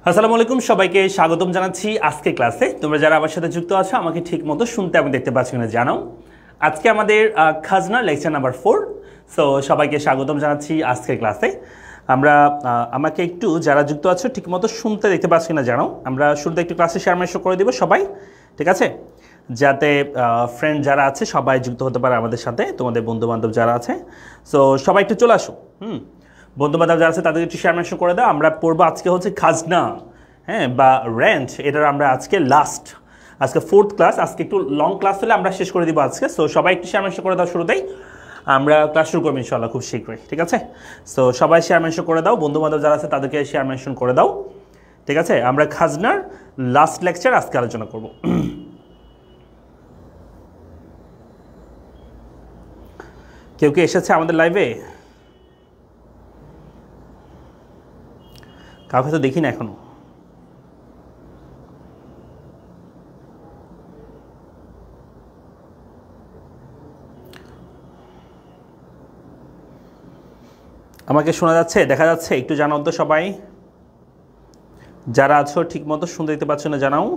আসসালামু আলাইকুম সবাইকে স্বাগতম জানাচ্ছি আজকে ক্লাসে। তোমরা যারা আমার সাথে যুক্ত আছো আমাকে ঠিকমতো শুনতে এবং দেখতে পাচ্ছ কিনা জানাও। আজকে আমাদের খাজনা লেকচার নাম্বার 4। সো সবাইকে স্বাগতম জানাচ্ছি আজকের ক্লাসে। আমরা আমাকে একটু যারা যুক্ত আছো ঠিকমতো শুনতে দেখতে পাচ্ছ কিনা জানাও। আমরা শুরুতে একটু ক্লাসে শেয়ার মেশো করে দিব সবাই, ঠিক আছে, যাতে ফ্রেন্ড যারা আছে সবাই যুক্ত হতে পারে আমাদের সাথে, তোমাদের বন্ধুবান্ধব যারা আছে। সো সবাই একটু চলে আসো। বন্ধুবান্ধব যারা আছে তাদেরকে একটু শেয়ার মেনশন করে দাও। আমরা পড়বো আজকে হচ্ছে খাজনা, হ্যাঁ, বা রেন্ট। এটার আমরা আজকে আজকে 4th ক্লাস। আজকে একটু লং ক্লাস হলে আমরা শেষ করে দিব আজকে। সো সবাই একটু শেয়ার মেনশন করে দাও শুরুতেই। আমরা ক্লাস শুরু করবো ইনশাআল্লাহ খুব শীঘ্রই, ঠিক আছে। সো সবাই শেয়ার মেনশন করে দাও, বন্ধুবান্ধব যারা আছে তাদেরকে শেয়ার মেনশন করে দাও, ঠিক আছে। আমরা খাজনার লাস্ট লেকচার আজকে আলোচনা করব। কেউ কি এসেছে আমাদের লাইভে? কাউকে তো দেখি না এখনো। আমাকে শোনা যাচ্ছে, দেখা যাচ্ছে? একটু জানাও তো সবাই, যারা আছো ঠিক মতো শুনতে দিতে পারছো না জানাও।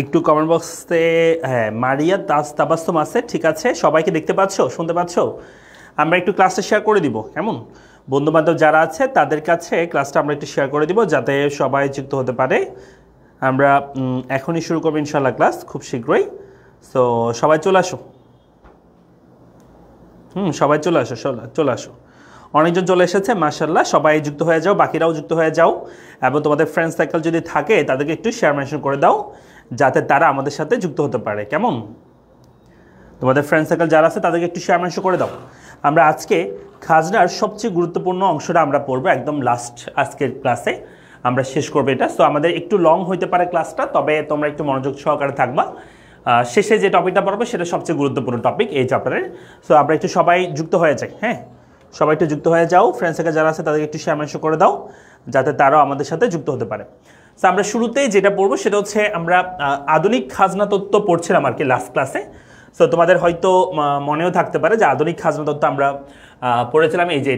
একটু কমেন্ট বক্সে হ্যাঁ মারিয়া তাবাস্তম আছে, ঠিক আছে। সবাইকে দেখতে পাচ্ছ, শুনতে পাচ্ছ? আমরা একটু ক্লাসটা শেয়ার করে দিব, কেমন? বন্ধুবান্ধব যারা আছে তাদের কাছে ক্লাসটা আমরা একটু শেয়ার করে দিব যাতে সবাই যুক্ত হতে পারে। আমরা এখনই শুরু করবো ইনশাল্লাহ ক্লাস খুব শীঘ্রই। সো সবাই চলে আসো। সবাই চলে আসো, চলে আসো। অনেকজন চলে এসেছে, মাশাআল্লাহ। সবাই যুক্ত হয়ে যাও, বাকিরাও যুক্ত হয়ে যাও, এবং তোমাদের ফ্রেন্ড সার্কেল যদি থাকে তাদেরকে একটু শেয়ার মেনশন করে দাও যাতে তারা আমাদের সাথে যুক্ত হতে পারে, কেমন? তোমাদের ফ্রেন্ড সার্কেল যারা আছে তাদেরকে একটু শেয়ার মেনশন করে দাও। আমরা আজকে খাজনার সবচেয়ে গুরুত্বপূর্ণ অংশটা আমরা পড়বো একদম লাস্ট আজকের ক্লাসে আমরা শেষ করবো এটা। সো আমাদের একটু লং হইতে পারে ক্লাসটা, তবে তোমরা একটু মনোযোগ সহকারে থাকবা। শেষে যে টপিকটা পড়বো সেটা সবচেয়ে গুরুত্বপূর্ণ টপিক এই চ্যাপ্টারের। সো আমরা একটু সবাই যুক্ত হয়ে যাই, হ্যাঁ, সবাই একটু যুক্ত হয়ে যাও। ফ্রেন্ড সার্কেল যারা আছে তাদেরকে একটু শেয়ার মেনশন করে দাও যাতে তারাও আমাদের সাথে যুক্ত হতে পারে। সো আমরা শুরুতেই যেটা পড়বো সেটা হচ্ছে আমরা আধুনিক খাজনা তত্ত্ব পড়ছিলাম আর কি লাস্ট ক্লাসে। সো তোমাদের হয়তো মনেও থাকতে পারে যে আধুনিক খাজনা তত্ত্ব আমরা পড়েছিলাম। এই যে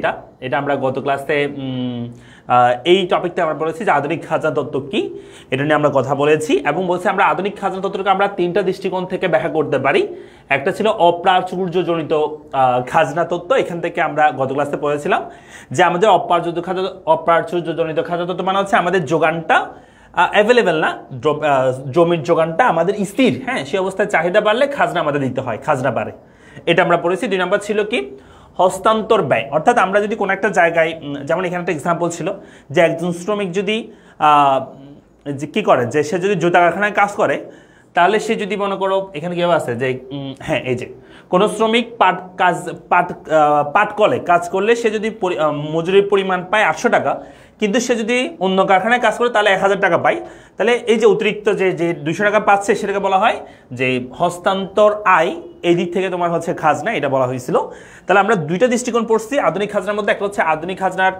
এটা আমরা গত ক্লাসে এই টপিকটা আমরা বলেছি যে আধুনিক খাজনা তত্ত্ব কী, এটা নিয়ে আমরা কথা বলেছি এবং বলছি আমরা আধুনিক খাজনা তত্ত্বকে আমরা 3টা দৃষ্টিকোণ থেকে ব্যাখ্যা করতে পারি। একটা ছিল অপ্রাচুর্যজনিত খাজনা তত্ত্ব। এখান থেকে আমরা গত ক্লাসে পড়েছিলাম যে আমাদের অপ্রাচুর্যজনিত খাজনা তত্ত্ব মানে হচ্ছে আমাদের যোগানটা অ্যাভেলেবেল না, জমির যোগানটা আমাদের স্থির, হ্যাঁ, সেই অবস্থায় চাহিদা বাড়লে খাজনা আমাদের দিতে হয়, খাজনা বাড়ে, এটা আমরা পড়েছি। 2 নম্বর ছিল কি হস্তান্তর ব্যয়, অর্থাৎ আমরা যদি কোনো একটা জায়গায়, যেমন এখানে একটা এক্সাম্পল ছিল যে একজন শ্রমিক যদি কী করে, যে সে যদি জুতা কারখানায় কাজ করে, তাহলে সে যদি মনে করো এখানে কীভাবে আছে যে হ্যাঁ এই যে কোনো শ্রমিক পাট কলে কাজ করলে সে যদি মজুরির পরিমাণ পায় 800 টাকা, কিন্তু সে যদি অন্য কারখানায় কাজ করে তাহলে 1000 টাকা পায়, তাহলে এই যে অতিরিক্ত যে 200 টাকা পাচ্ছে সেটাকে বলা হয় যে হস্তান্তর আয়। এই দিক থেকে তোমার হচ্ছে খাজনা, এটা বলা হয়েছিল। তাহলে আমরা 2টা দৃষ্টিকোণ পড়ছি আধুনিক খাজনার মধ্যে। একটা হচ্ছে আধুনিক খাজনার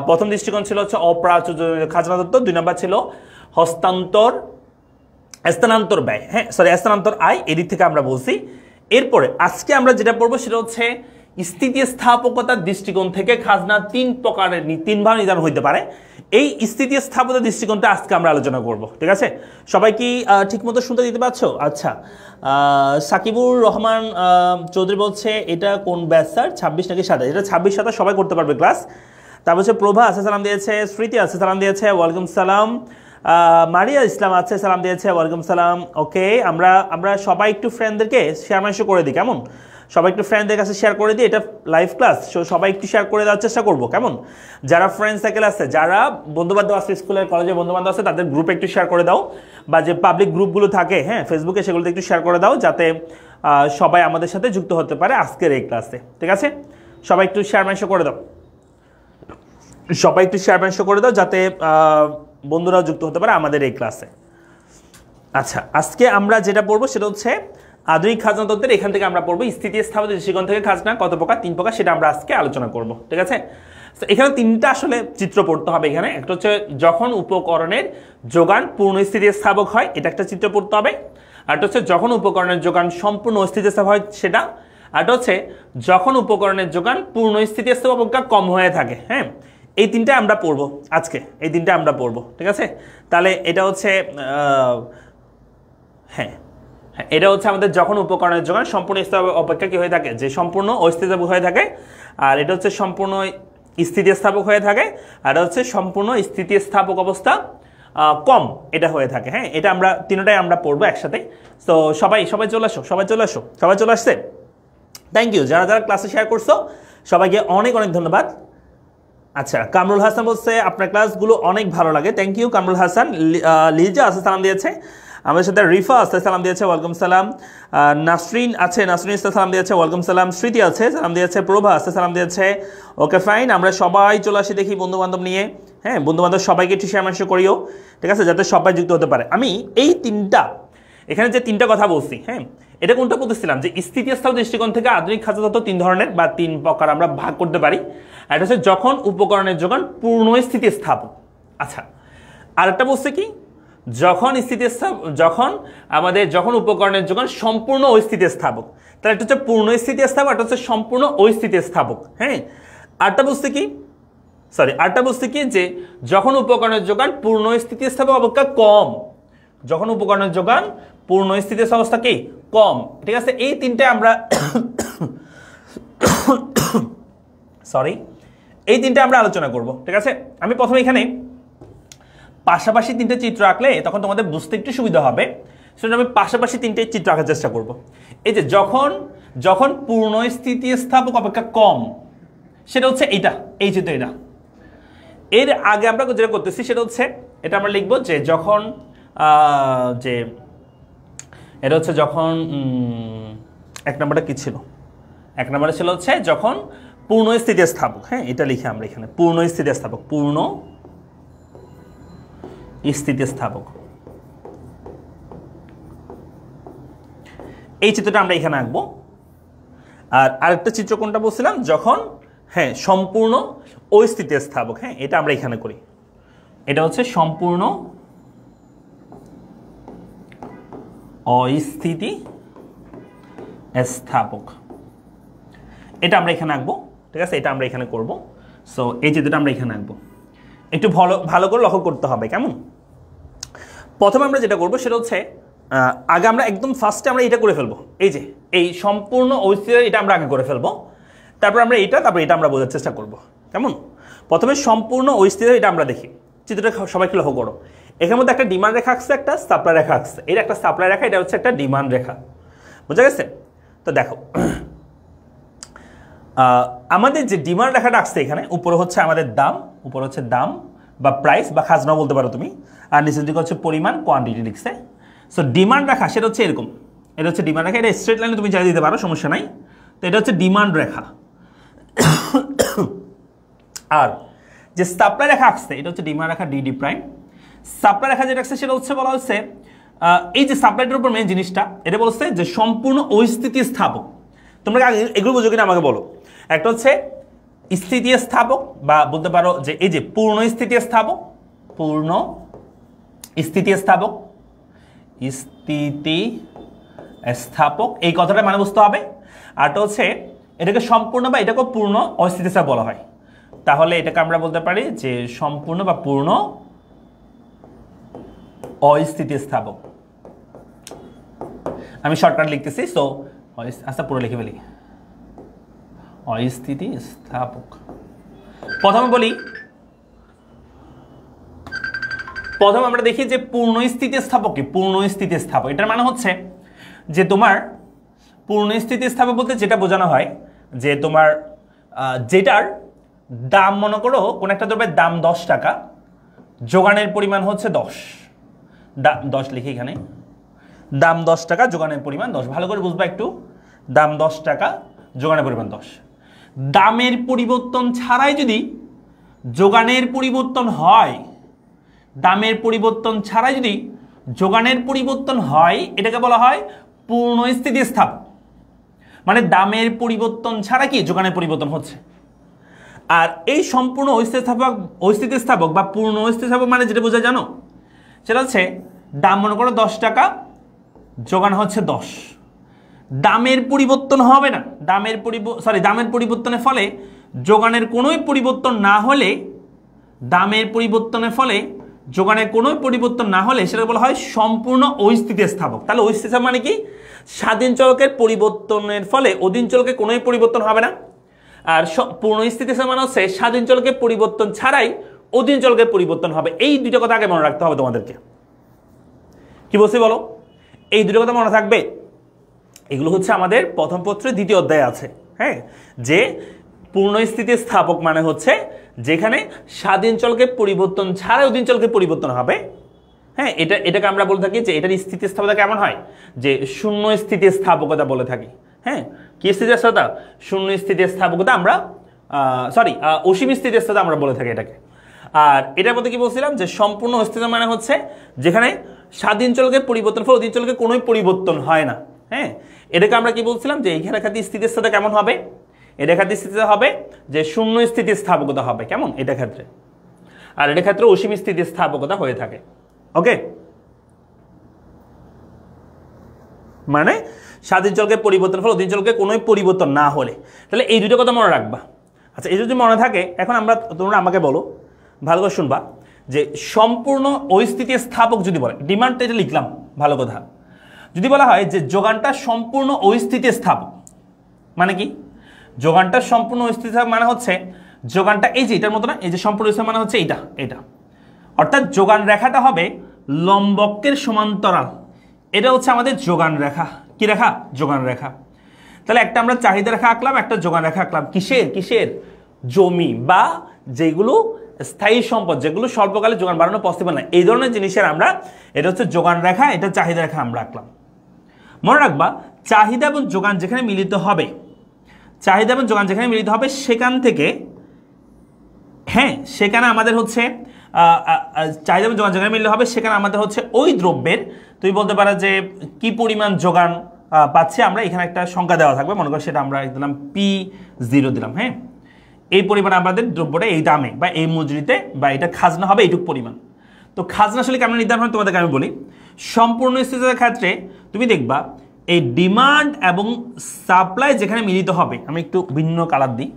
প্রথম দৃষ্টিকোণ ছিল হচ্ছে অপ্রাচুর্যজনিত খাজনা তত্ত্ব, 2 নম্বর ছিল স্থানান্তর ব্যয়, হ্যাঁ সরি স্থানান্তর আয়, এদিক থেকে আমরা বলছি। এরপরে আজকে আমরা যেটা পড়বো সেটা হচ্ছে স্থিতিস্থাপকতার দৃষ্টিকোণ থেকে খাজনা 3 ভাবে নির্ধারণ হইতে পারে। এই স্থিতিস্থাপকতার দৃষ্টিকোণটা আজকে আমরা আলোচনা করব, ঠিক আছে। সবাই কি ঠিকমতো শুনতে দিতে পারছো? আচ্ছা, সাকিবুর রহমান চৌধুরী বলছে এটা কোন ব্যাচ স্যার, 26 নাকি 27? এটা 26-27 সবাই করতে পারবে ক্লাস। তারপর হচ্ছে প্রভা আছে, সালাম দিয়েছে। স্মৃতি আছে, সালাম দিয়েছে, ওয়ালাইকুম সালাম। মারিয়া ইসলাম আছে, সালাম দিয়েছে, ওয়ালাইকুম সালাম। ওকে, আমরা সবাই একটু ফ্রেন্ডদেরকে শেয়ার মেনশন করে দিই, কেমন? সবাই একটু ফ্রেন্ডদের কাছে শেয়ার করে দিই, এটা লাইভ ক্লাস, সবাই একটু শেয়ার করে দেওয়ার চেষ্টা করবো, কেমন? যারা ফ্রেন্ড সার্কেল আছে, যারা বন্ধুবান্ধব আছে, স্কুলের কলেজে বন্ধুবান্ধব আছে, তাদের গ্রুপে একটু শেয়ার করে দাও, বা যে পাবলিক গ্রুপগুলো থাকে হ্যাঁ ফেসবুকে, সেগুলোতে একটু শেয়ার করে দাও যাতে সবাই আমাদের সাথে যুক্ত হতে পারে আজকের এই ক্লাসে, ঠিক আছে। সবাই একটু শেয়ার মেনশন করে দাও, সবাই একটু শেয়ার মেনশন করে দাও যাতে বন্ধুরাও যুক্ত হতে পারে আমাদের এই ক্লাসে। আচ্ছা, আজকে আমরা যেটা পড়বো সেটা হচ্ছে আধুনিক খাজনা তত্ত্বের এখান থেকে আমরা পড়বো স্থিতিস্থাপক দৃষ্টিকোণ থেকে খাজনা কত প্রকার, 3 প্রকার, সেটা আমরা আজকে আলোচনা করব। ঠিক আছে, তো এখানে 3টা আসলে চিত্র পড়তে হবে। এখানে একটা হচ্ছে যখন উপকরণের যোগান পূর্ণ স্থিতিস্থাপক হয়, এটা একটা চিত্র পড়তে হবে। আরটা হচ্ছে যখন উপকরণের যোগান সম্পূর্ণ অস্থিতিস্থাপক হয় সেটা। আরটা হচ্ছে যখন উপকরণের যোগান পূর্ণ স্থিতিস্থাপক অপেক্ষা কম হয়ে থাকে। হ্যাঁ, এই 3টা আমরা পড়বো আজকে, এই 3টা আমরা পড়বো। ঠিক আছে, তাহলে এটা হচ্ছে হ্যাঁ, এটা হচ্ছে আমাদের যখন উপকরণের যোগান সম্পূর্ণ স্থিতিস্থাপক অপেক্ষা কি হয়ে থাকে, যে সম্পূর্ণ অস্থিতিস্থাপক হয়ে থাকে। আর এটা হচ্ছে সম্পূর্ণ স্থিতিস্থাপক হয়ে থাকে। আর এটা হচ্ছে সম্পূর্ণ স্থিতিস্থাপক অবস্থা কম এটা হয়ে থাকে। হ্যাঁ, এটা আমরা 3টাই আমরা পড়বো একসাথে। তো সবাই চলে আসো, সবাই চলে আসছে। থ্যাংক ইউ যারা যারা ক্লাসে শেয়ার করছো, সবাইকে অনেক অনেক ধন্যবাদ। আচ্ছা, কামরুল হাসান বলছে আপনার ক্লাসগুলো অনেক ভালো লাগে। Thank you Kamrul Hasan. লিজা আছে, সালাম দিয়েছে। আমাদের সাথে রিফা আছে, সালাম দিয়েছে, ওয়েলকাম সালাম। নাসরিন আছে, নাসরিন সালাম দিয়েছে, ওয়েলকাম সালাম। স্মৃতি আছে, সালাম দিয়েছে। প্রভা আছে, সালাম দিয়েছে। ওকে ফাইন, আমরা সবাই চলে আসি দেখি বন্ধু বান্ধব নিয়ে। হ্যাঁ, বন্ধু বান্ধব সবাইকে একটু শেয়ার করিও। ঠিক আছে, যাতে সবাই যুক্ত হতে পারে। আমি এই 3টা এখানে যে 3টা কথা বলছি, হ্যাঁ, এটা কোনটা বলতেছিলাম যে স্থিতিস্থাপক দৃষ্টিকোণ থেকে আধুনিক খাজনা তত্ত্ব 3 ধরনের বা 3 প্রকার আমরা ভাগ করতে পারি। এটা হচ্ছে যখন উপকরণের যোগান পূর্ণ স্থিতিস্থাপক। আচ্ছা, আরেকটা বলছে কি, যখন উপকরণের যোগান সম্পূর্ণ অস্থিতিস্থাপক। তাহলে এটা হচ্ছে পূর্ণ স্থিতিস্থাপক, এটা হচ্ছে সম্পূর্ণ অস্থিতিস্থাপক। হ্যাঁ, আরেকটা বলছে কি যে যখন উপকরণের যোগান পূর্ণ স্থিতিস্থাপক অপেক্ষা কম, যখন উপকরণের যোগান পূর্ণ স্থিতিস্থাপক অবস্থা কি কম। ঠিক আছে, এই 3টে আমরা এই 3টে আমরা আলোচনা করব। ঠিক আছে, আমি প্রথমে এখানে পাশাপাশি 3টে চিত্র আঁকলে তখন তোমাদের বুঝতে একটু সুবিধা হবে, সেজন্য আমি পাশাপাশি 3টে চিত্র আঁকার চেষ্টা করব। এই যে যখন পূর্ণ স্থিতিস্থাপক অপেক্ষা কম, সেটা হচ্ছে এইটা, এই চিত্র এটা। এর আগে আমরা যেটা করতেছি সেটা হচ্ছে এটা আমরা লিখবো যে যখন এটা হচ্ছে যখন 1 নম্বরটা কি ছিল, 1 নম্বরে ছিল হচ্ছে যখন পূর্ণ স্থিতিস্থাপক। হ্যাঁ, এটা লিখে আমরা এখানে পূর্ণ স্থিতিস্থাপক, পূর্ণ স্থিতিস্থাপক, এই চিত্রটা আমরা এখানে আঁকবো। আর আরেকটা চিত্র কোনটা বলছিলাম, যখন হ্যাঁ সম্পূর্ণ অস্থিতিস্থাপক। হ্যাঁ, এটা আমরা এখানে করি, এটা হচ্ছে সম্পূর্ণ অস্থিতিস্থাপক, এটা আমরা এখানে আঁকবো। ঠিক আছে, এটা আমরা এখানে করব। সো এই চিত্রটা আমরা এখানে আঁকবো, একটু ভালো করে লক্ষ্য করতে হবে। কেমন, প্রথমে আমরা যেটা করবো সেটা হচ্ছে আগে আমরা একদম ফার্স্টে আমরা এটা করে ফেলবো। এই যে এই সম্পূর্ণ অস্থিতি, এটা আমরা আগে করে ফেলবো। তারপর আমরা এটা আমরা বোঝার চেষ্টা করব। কেমন, প্রথমে সম্পূর্ণ অস্থিতি, এটা আমরা দেখি। চিত্রটা সবাইকে লক্ষ্য করো। এখানে মধ্যে একটা ডিমান্ড রেখা আঁকছে, একটা সাপ্লাই রেখা আঁকছে। এটা একটা সাপ্লাই রেখা, এটা হচ্ছে একটা ডিমান্ড রেখা। বুঝা গেছে? তো দেখো, আমাদের যে ডিমান্ড রেখাটা আঁকছে এখানে, উপরে হচ্ছে আমাদের দাম, উপরে হচ্ছে দাম বা প্রাইস বা খাজনা বলতে পারো তুমি, আর নিচের দিকে হচ্ছে পরিমাণ, কোয়ান্টিটি লিখছে। সো ডিমান্ড রেখা সেটা হচ্ছে এরকম, এটা হচ্ছে ডিমান্ড রেখা। এটা স্ট্রেট লাইনে তুমি চালিয়ে দিতে পারো, সমস্যা নাই। তো এটা হচ্ছে ডিমান্ড রেখা। আর যে সাপ্লাই রেখা আঁকছে এটা হচ্ছে ডিমান্ড রেখা, ডিডি প্রাইম। সাপ্লাই রেখা যেটা আঁকছে সেটা হচ্ছে বলা হচ্ছে এই যে সাপ্লাইটার উপর মেন জিনিসটা, এটা বলছে যে সম্পূর্ণ অস্থিতিস্থাপক। তোমরা এগুলো বুঝো কিনা আমাকে বলো। একটা হচ্ছে স্থিতিস্থাপক, বা বলতে পারো যে এই যে পূর্ণ স্থিতিস্থাপক, পূর্ণ স্থিতিস্থাপক, স্থিতিস্থাপক, এই কথাটা মানে বুঝতে হবে। আরটা হচ্ছে এটাকে সম্পূর্ণ বা এটাকে পূর্ণ অস্থিতিস্থাপক বলা হয়। তাহলে এটাকে আমরা বলতে পারি যে সম্পূর্ণ বা পূর্ণ অস্থিতিস্থাপক। আমি শর্টকাট লিখতেছি, সো আচ্ছা পুরো লিখে ফেলি। অস্থিতিস্থাপক প্রথমে বলি, প্রথমে আমরা দেখি যে পূর্ণ স্থিতিস্থাপক কি। পূর্ণ স্থিতিস্থাপক এটার মানে হচ্ছে যে তোমার পূর্ণ স্থিতিস্থাপক বলতে যেটা বোঝানো হয় যে তোমার যেটার দাম, মনে করো কোন একটা দ্রব্যের দাম 10 টাকা, যোগানের পরিমাণ হচ্ছে 10 লিখি এখানে, দাম 10 টাকা, যোগানের পরিমাণ 10। ভালো করে বুঝবা একটু, দাম 10 টাকা, যোগানের পরিমাণ 10। দামের পরিবর্তন ছাড়াই যদি যোগানের পরিবর্তন হয়, দামের পরিবর্তন ছাড়াই যদি যোগানের পরিবর্তন হয়, এটাকে বলা হয় পূর্ণ স্থিতিস্থাপক, মানে দামের পরিবর্তন ছাড়া কি যোগানের পরিবর্তন হচ্ছে। আর এই সম্পূর্ণ অস্থিতিস্থাপক বা পূর্ণ অস্থিতিস্থাপক মানে যেটা বোঝা জানো, সেটা হচ্ছে দাম মনে করো 10 টাকা, যোগান হচ্ছে 10, দামের পরিবর্তন হবে না, দামের পরিবর্তনের ফলে যোগানের কোনোই পরিবর্তন না হলে, দামের পরিবর্তনের ফলে যোগানের কোনোই পরিবর্তন না হলে সেটা বলা হয় সম্পূর্ণ অস্থিতিস্থাপক। তাহলে অস্থিতিস্থাপক মানে কি, স্বাধীন চলকের পরিবর্তনের ফলে অধীন চলকে কোনোই পরিবর্তন হবে না। আর পূর্ণ স্থিতিস্থাপক মানে হচ্ছে স্বাধীন চলকের পরিবর্তন ছাড়াই অধীন চলকের পরিবর্তন হবে। এই দুটো কথা আগে মনে রাখতে হবে তোমাদেরকে। কি বলছি বলো, এই দুটো কথা মনে থাকবে। এগুলো হচ্ছে আমাদের প্রথম পত্রের 2য় অধ্যায়ে আছে। হ্যাঁ, যে পূর্ণ স্থিতিস্থাপক মানে হচ্ছে যেখানে স্বাধীন চলকের পরিবর্তন ছাড়া অধীন চলকের পরিবর্তন হবে। হ্যাঁ, এটাকে আমরা বলে থাকি যে এটার স্থিতিস্থাপকতা কেমন হয়, যে শূন্য স্থিতিস্থাপকতা বলে থাকি। হ্যাঁ, কি স্থিতিস্থাপকতা, শূন্য স্থিতিস্থাপকতা আমরা অসীম স্থিতিস্থাপকতা আমরা বলে থাকি এটাকে। আর এটার মধ্যে কি বলছিলাম, যে সম্পূর্ণ অস্থিতিস্থাপক মানে হচ্ছে যেখানে স্বাধীন চলকের পরিবর্তন ফলে অধীন চলকের কোনোই পরিবর্তন হয় না। হ্যাঁ, এটাকে আমরা কি বলছিলাম, যে এই রেখাটি স্থিতিস্থাপকতা কেমন হবে, এই রেখাটি স্থিতিস্থাপকতা হবে যে শূন্য স্থিতিস্থাপকতা হবে, কেমন এটা ক্ষেত্রে। আর এটা ক্ষেত্রে অসীম স্থিতিস্থাপকতা হয়ে থাকে। ওকে, মানে স্বাধীন চলকের পরিবর্তন ফলে অধীন চলকের কোনোই পরিবর্তন না হলে। তাহলে এই দুটো কথা মনে রাখবা। আচ্ছা, এই যদি মনে থাকে, এখন তোমরা আমাকে বলো, ভালো করে শুনবা, যে সম্পূর্ণ অস্থিতিস্থাপক যদি বলে, ডিমান্ডটা এটা লিখলাম ভালো কথা, যদি বলা হয় যে যোগানটা সম্পূর্ণ অস্থিতিস্থাপক মানে কি, যোগানটা সম্পূর্ণ অস্থিতিস্থাপক মানে হচ্ছে যোগানটা এই যে এটার মতো না, এই যে সম্পূর্ণ স্থিতিস্থাপক মানে হচ্ছে এটা, অর্থাৎ যোগান রেখাটা হবে লম্বকের সমান্তরাল। এটা হচ্ছে আমাদের যোগান রেখা। কি রেখা, যোগান রেখা। তাহলে একটা আমরা চাহিদা রেখা আঁকলাম, একটা যোগান রেখা আঁকলাম। কিসের, জমি বা যেগুলো স্থায়ী সম্পদ, যেগুলো স্বল্পকালে যোগান বাড়ানো পসিবল না, এই ধরনের জিনিসের আমরা, এটা হচ্ছে যোগান রেখা, এটা চাহিদা রেখা আমরা আঁকলাম। মনে রাখবা, চাহিদা এবং যোগান যেখানে মিলিত হবে, চাহিদা এবং যোগান যেখানে মিলিত হবে সেখান থেকে, হ্যাঁ, সেখানে আমাদের হচ্ছে চাহিদা এবং যোগান যেখানে মিলিত হবে সেখানে আমাদের হচ্ছে ওই দ্রব্যের, তুমি বলতে পারো যে কি পরিমাণ যোগান পাচ্ছি আমরা, এখানে একটা সংখ্যা দেওয়া থাকবে, মনে করো সেটা আমরা দিলাম P0 দিলাম। হ্যাঁ, এই পরিমাণ আমাদের দ্রব্যটা এই দামে বা এই মজুরিতে বা এটা খাজনা হবে এইটুক পরিমাণ। তো খাজনা আসলে কেমন নির্ধারণ হয় তোমাদেরকে আমি বলি। সম্পূর্ণ স্থিতিস্থাপকতার ক্ষেত্রে তুমি দেখবা এই ডিমান্ড এবং সাপ্লাই যেখানে মিলিত হবে, আমি একটু ভিন্ন কালার দিই,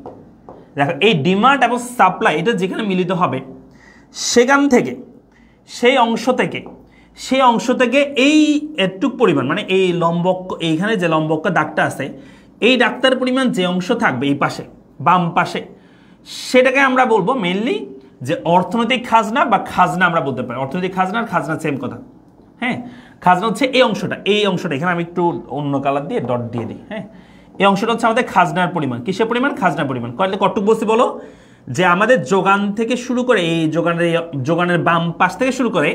দেখো এই ডিমান্ড এবং সাপ্লাই এটা যেখানে মিলিত হবে সেখান থেকে, সেই অংশ থেকে এই এটুক পরিমাণ, মানে এই লম্বক, এইখানে যে লম্বক দাগটা আছে, এই দাগটার পরিমাণ যে অংশ থাকবে এই পাশে বাম পাশে, সেটাকে আমরা বলবো মেইনলি যে অর্থনৈতিক খাজনা বা খাজনা আমরা বলতে পারি। অর্থনৈতিক খাজনা আর খাজনা সেম কথা। হ্যাঁ, খাজনা হচ্ছে এই অংশটা, এখানে আমি একটু অন্য কালার দিয়ে ডট দিয়ে দিই। হ্যাঁ, এই অংশটা হচ্ছে আমাদের খাজনার পরিমাণ। কিসের পরিমাণ, খাজনার পরিমাণ। কতটুকু বলছি বলো, যে আমাদের যোগান থেকে শুরু করে এই যোগানের বাম পাশ থেকে শুরু করে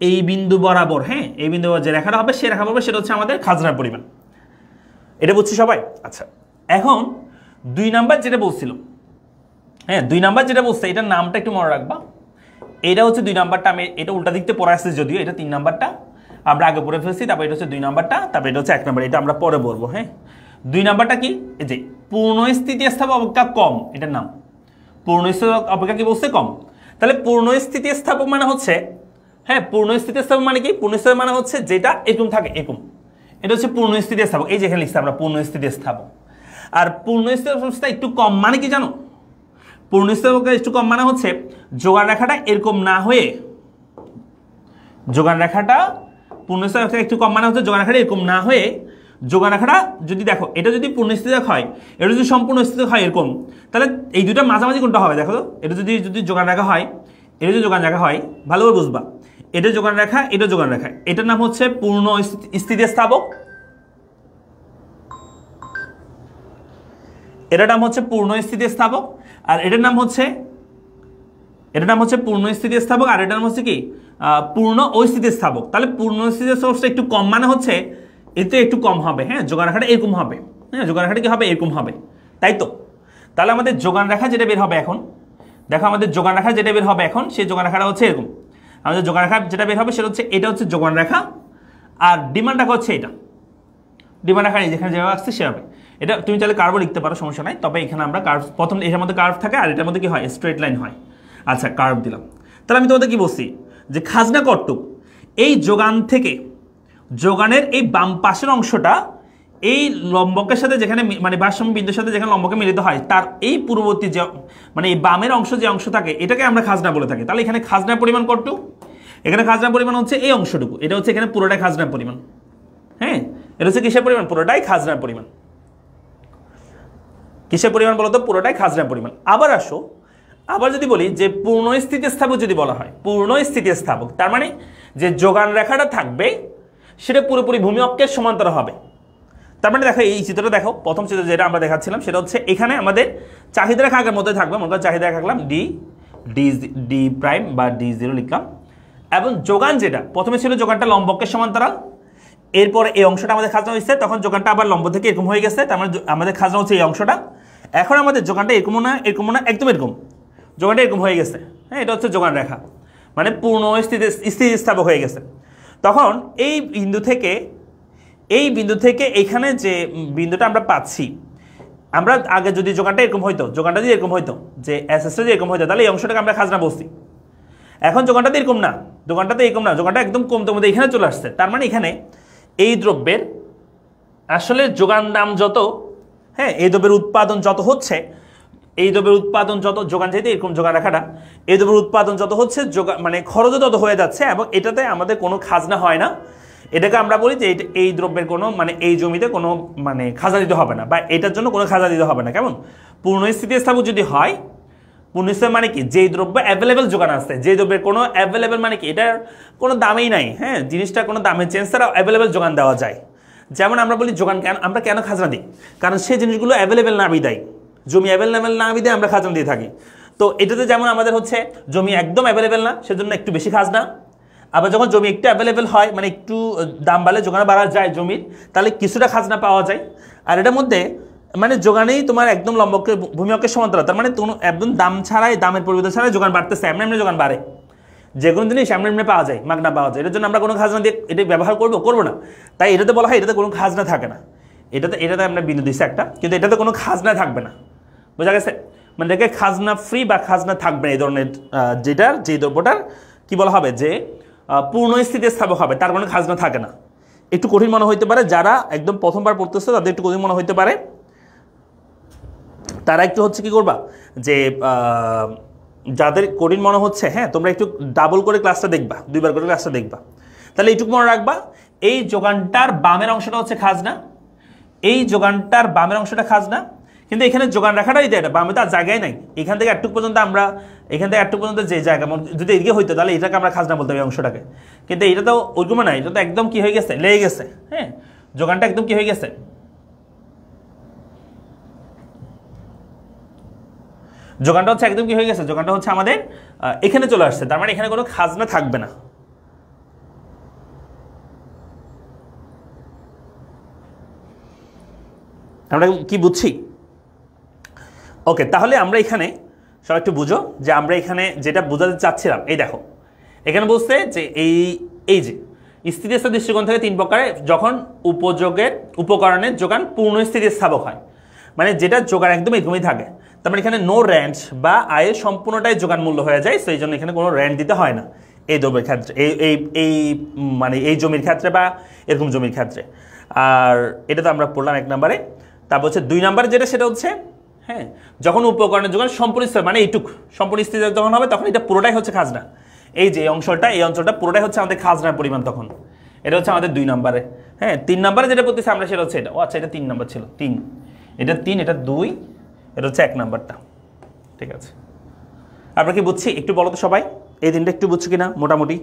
এই বিন্দু বরাবর, হ্যাঁ, এই বিন্দু যে রেখাটা হবে সে রেখা বরাবর, সেটা হচ্ছে আমাদের খাজনার পরিমাণ। এটা বুঝছি সবাই? আচ্ছা, এখন 2 নাম্বার যেটা বলছিল, হ্যাঁ 2 নাম্বার যেটা বলছে, এটার নামটা একটু মনে রাখবা। এটা হচ্ছে 2 নাম্বারটা, আমি এটা উল্টা দিকতে পড়ে আসছে যদিও, এটা 3 নাম্বারটা আমরা আগে পড়ে ফেলছি, তারপর এটা হচ্ছে 2 নাম্বারটা, তারপর এটা হচ্ছে 1 নাম্বার, এটা আমরা পরে বলবো। হ্যাঁ, 2 নাম্বারটা কি, এই যে পূর্ণ স্থিতিস্থাপক অপেক্ষা কম, এটার নাম পূর্ণ স্থিতিস্থাপক অপেক্ষা কি বলছে, কম। তাহলে পূর্ণ স্থিতিস্থাপক মানে হচ্ছে, হ্যাঁ, পূর্ণ স্থিতিস্থাপক মানে কি, পূর্ণ স্থিতিস্থাপক মানে হচ্ছে যেটা এরকম থাকে, এরকম, এটা হচ্ছে পূর্ণ স্থিতিস্থাপক। এই যেখানে লিখছি আমরা পূর্ণ স্থিতিস্থাপক। আর পূর্ণ স্থিতিস্থাপকতা একটু কম মানে কি জানো, পূর্ণ স্থিতিস্থাপকতা একটু কম মানে হচ্ছে যোগান রেখাটা এরকম না হয়ে, যোগান রেখাটা পূর্ণ স্থিতিস্থাপকতা একটু কম মানে হচ্ছে যোগান রেখাটা এরকম না হয়ে, যোগান রেখাটা যদি দেখো এটা যদি পূর্ণ স্থিতিস্থাপক হয়, এটা যদি সম্পূর্ণ স্থিতিস্থাপক হয় এরকম, তাহলে এই দুটো মাঝামাঝি কোনটা হবে দেখো, এটা যদি যোগান রেখা হয়, এটা যদি যোগান রেখা হয়, ভালো করে বুঝবা, এটা যোগান রেখা, এটা যোগান রেখা, এটার নাম হচ্ছে পূর্ণ স্থিতিস্থাপক, এটার নাম হচ্ছে পূর্ণ স্থিতিস্থাপক, আর এটার নাম হচ্ছে পূর্ণ স্থিতিস্থাপক, আর এটার নাম হচ্ছে কি, পূর্ণ অস্থিতিস্থাপক। তাহলে পূর্ণ স্থিতিস্থাপকটা একটু কম মানে হচ্ছে এতে একটু কম হবে। হ্যাঁ, যোগান রেখাটা এরকম হবে। হ্যাঁ, যোগান রেখাটা কি হবে, এরকম হবে, তাই তো। তাহলে আমাদের যোগান রেখা যেটা বের হবে এখন, দেখো আমাদের যোগান রেখা যেটা বের হবে এখন, সেই যোগান রেখাটা হচ্ছে এরকম। আমাদের যোগান রেখা যেটা বের হবে সেটা হচ্ছে, এটা হচ্ছে যোগান রেখা, আর ডিমান্ড রাখা হচ্ছে এটা, ডিমান্ড রাখা যেখানে যেভাবে আসছে সেভাবে। এটা তুমি চাইলে কার্ভও লিখতে পারো, সমস্যা নাই। তবে এখানে আমরা কার্ভ, প্রথম এটার মধ্যে কার্ভ থাকে আর এটার মধ্যে কি হয়, স্ট্রেট লাইন হয়। আচ্ছা কার্ভ দিলাম। তাহলে আমি তোমাদের কি বলছি যে খাজনা কতটুক, এই যোগান থেকে যোগানের এই বাম পাশের অংশটা এই লম্বকের সাথে যেখানে মানে ভারসাম্য বিন্দুর সাথে যেখানে লম্বকে মিলিত হয় তার এই পূর্ববর্তী যে মানে এই বামের অংশ যে অংশ থাকে এটাকে আমরা খাজনা বলে থাকি। তাহলে এখানে খাজনার পরিমাণ কতটুকু, এখানে খাজনার পরিমাণ হচ্ছে এই অংশটুকু, এটা হচ্ছে এখানে পুরোটাই খাজনার পরিমাণ। হ্যাঁ, এটা হচ্ছে কিসের পরিমাণ, পুরোটাই খাজনার পরিমাণ। কিসের পরিমাণ বলো তো, পুরোটাই খাজনার পরিমাণ। আবার আসো, আবার যদি বলি যে পূর্ণ স্থিতিস্থাপক যদি বলা হয়, পূর্ণ স্থিতিস্থাপক তার মানে যে যোগান রেখাটা থাকবে সেটা পুরোপুরি ভূমি অক্ষের সমান্তরাল হবে। তার মানে দেখো এই চিত্রটা দেখো, প্রথম চিত্র যেটা আমরা দেখাচ্ছিলাম সেটা হচ্ছে এখানে আমাদের চাহিদা রেখা আগের মধ্যে থাকবে, মনে করো চাহিদা রেখা রাখলাম ডি ডি ডি প্রাইম বা ডি জিরো লিখলাম, এবং যোগান যেটা প্রথমে ছিল যোগানটা লম্বকের সমান্তরাল, এরপরে এই অংশটা আমাদের খাজনা হয়েছে, তখন যোগানটা আবার লম্ব থেকে এরকম হয়ে গেছে, তার মানে আমাদের খাজনা হচ্ছে এই অংশটা। এখন আমাদের যোগানটা এরকমও না এরকমও না, একদম এরকম, যোগানটা এরকম হয়ে গেছে। হ্যাঁ, এটা হচ্ছে যোগান রেখা, মানে পূর্ণ স্থিতিস্থাপক হয়ে গেছে। তখন এই বিন্দু থেকে এইখানে যে বিন্দুটা আমরা পাচ্ছি, আমরা আগে যদি যোগানটা এরকম হইতো, যোগানটা যদি এরকম হইতো যে এসএসটা যদি এরকম হইতো তাহলে এই অংশটাকে আমরা খাজনা বলছি। এখন যোগানটাতে এরকম না, যোগানটাতে এরকম না, যোগানটা একদম কমতে কমতে এখানে চলে আসছে। তার মানে এখানে এই দ্রব্যের আসলে যোগান দাম যত, হ্যাঁ এই দ্রব্যের উৎপাদন যত হচ্ছে, এই দ্রব্যের উৎপাদন যত, যোগান যেতে এরকম যোগান রাখাটা, এই দ্রব্যের উৎপাদন যত হচ্ছে মানে খরচও তত হয়ে যাচ্ছে, এবং এটাতে আমাদের কোনো খাজনা হয় না। এটাকে আমরা বলি যে এই দ্রব্যের কোনো মানে এই জমিতে কোনো মানে খাজনা দিতে হবে না, বা এটার জন্য কোনো খাজনা দিতে হবে না। কেমন, পূর্ণ স্থিতিস্থাপক যদি হয়, পূর্ণ স্থিতি মানে কি, যেই দ্রব্য অ্যাভেলেবেল যোগান আসছে, যেই দ্রব্যের কোনো অ্যাভেলেবেল মানে কি এটার কোনো দামেই নাই, হ্যাঁ জিনিসটা কোনো দামের চেঞ্জ ছাড়া অ্যাভেলেবেল যোগান দেওয়া যায়। যেমন আমরা বলি যোগান আমরা কেন খাজনা দিই, কারণ সেই জিনিসগুলো অ্যাভেলেবেল না বিদায়, জমি অ্যাভেলেবেল না বিদায় আমরা খাজনা দিয়ে থাকি। তো এটাতে যেমন আমাদের হচ্ছে জমি একদম অ্যাভেলেবেল না, সেজন্য একটু বেশি খাজনা। আবার যখন জমি একটু অ্যাভেলেবেল হয়, মানে একটু দাম বাড়লে যোগান বাড়া যায় জমির, তাহলে কিছুটা খাজনা পাওয়া যায়। আর এটার মধ্যে মানে যোগানেই তোমার একদম লম্বকে ভূমি অক্ষের সমান্তরাল, তার মানে কোনো একদম দাম ছাড়াই, দামের পরিবর্তন ছাড়াই যোগান বাড়তেছে, এমনি এমনি যোগান বাড়ে। যে কোনো জিনিস এমনি এমনি পাওয়া যায়, মাগনা পাওয়া যায়, এটার জন্য আমরা কোনো খাজনা দিয়ে এটা ব্যবহার করবো না। তাই এটাতে বলা হয় এটাতে কোনো খাজনা থাকে না। এটাতে আমরা বিন্দু দিচ্ছি একটা, কিন্তু এটাতে কোনো খাজনা থাকবে না, বোঝা গেছে? মানে এটাকে খাজনা ফ্রি বা খাজনা থাকবে না এই ধরনের যে দ্রব্যটার কি বলা হবে যে পূর্ণ স্থিতিস্থাপক হবে, তার কোনো খাজনা থাকে না। একটু কঠিন মনে হইতে পারে, যারা একদম প্রথমবার পড়তেছে তাদের একটু কঠিন মনে হইতে পারে, তারা একটু হচ্ছে কি করবা যে যাদের কঠিন মনে হচ্ছে, হ্যাঁ তোমরা একটু ডাবল করে ক্লাসটা দেখবা, দুইবার করে ক্লাসটা দেখবা, তাহলে এইটুকু মনে রাখবা। এই যোগানটার বামের অংশটা হচ্ছে খাজনা, এই যোগানটার বামের অংশটা খাজনা, কিন্তু এখানে যোগান রাখাটাই এটা বামে তো আর জায়গায় নাই, এখান থেকে একটু পর্যন্ত আমরা, এখান থেকে একটু পর্যন্ত যে জায়গা যদি এদিকে হইতো তাহলে এটাকে আমরা খাজনা বলতে হবে অংশটাকে, কিন্তু এটা তো ওইরকম না, এটা তো একদম কি হয়ে গেছে, লেগে গেছে। হ্যাঁ, যোগানটা একদম কি হয়ে গেছে, যোগানটা হচ্ছে একদম কি হয়ে গেছে, যোগানটা হচ্ছে আমাদের এখানে চলে আসছে, তার মানে এখানে কোনো খাজনা থাকবে না। আমরা কি বুঝছি? ওকে, তাহলে আমরা এখানে সব একটু বুঝো যে আমরা এখানে যেটা বোঝাতে চাচ্ছিলাম, এই দেখো এখানে বলছে যে এই যে স্থিতিস্থাপক দৃষ্টিকোণ থেকে তিন প্রকারে যখন উপকরণের যোগান পূর্ণ স্থিতিস্থাপক হয়, মানে যেটা যোগান একদম এরকমই থাকে, তার মানে এখানে নো রেন্ট বা আয়ের সম্পূর্ণটাই যোগান মূল্য হয়ে যায়, সেই জন্য এখানে কোনো রেন্ট দিতে হয় না এই দ্রব্যের ক্ষেত্রে, এই মানে এই জমির ক্ষেত্রে বা এরকম জমির ক্ষেত্রে। আর এটা তো আমরা পড়লাম এক নম্বরে। তারপর হচ্ছে দুই নম্বরে যেটা, সেটা হচ্ছে হ্যাঁ যখন উপকরণের যোগান সম্পূর্ণ স্থিতি, মানে এইটুক সম্পূর্ণ স্থিতি যখন হবে তখন এটা পুরোটাই হচ্ছে খাজনা, এই যে এই অঞ্চলটা পুরোটাই হচ্ছে আমাদের খাজনার পরিমাণ, তখন এটা হচ্ছে আমাদের দুই নম্বরে। হ্যাঁ, তিন নম্বরে যেটা বলতেছি আমরা সেটা হচ্ছে এটা, ও আচ্ছা এটা তিন নম্বর ছিল, এটা তিন, এটা দুই, এটা হচ্ছে এক নম্বরটা। ঠিক আছে, আমরা কি বুঝছি একটু বলো তো সবাই, এই দিনটা একটু বুঝছো কিনা মোটামুটি?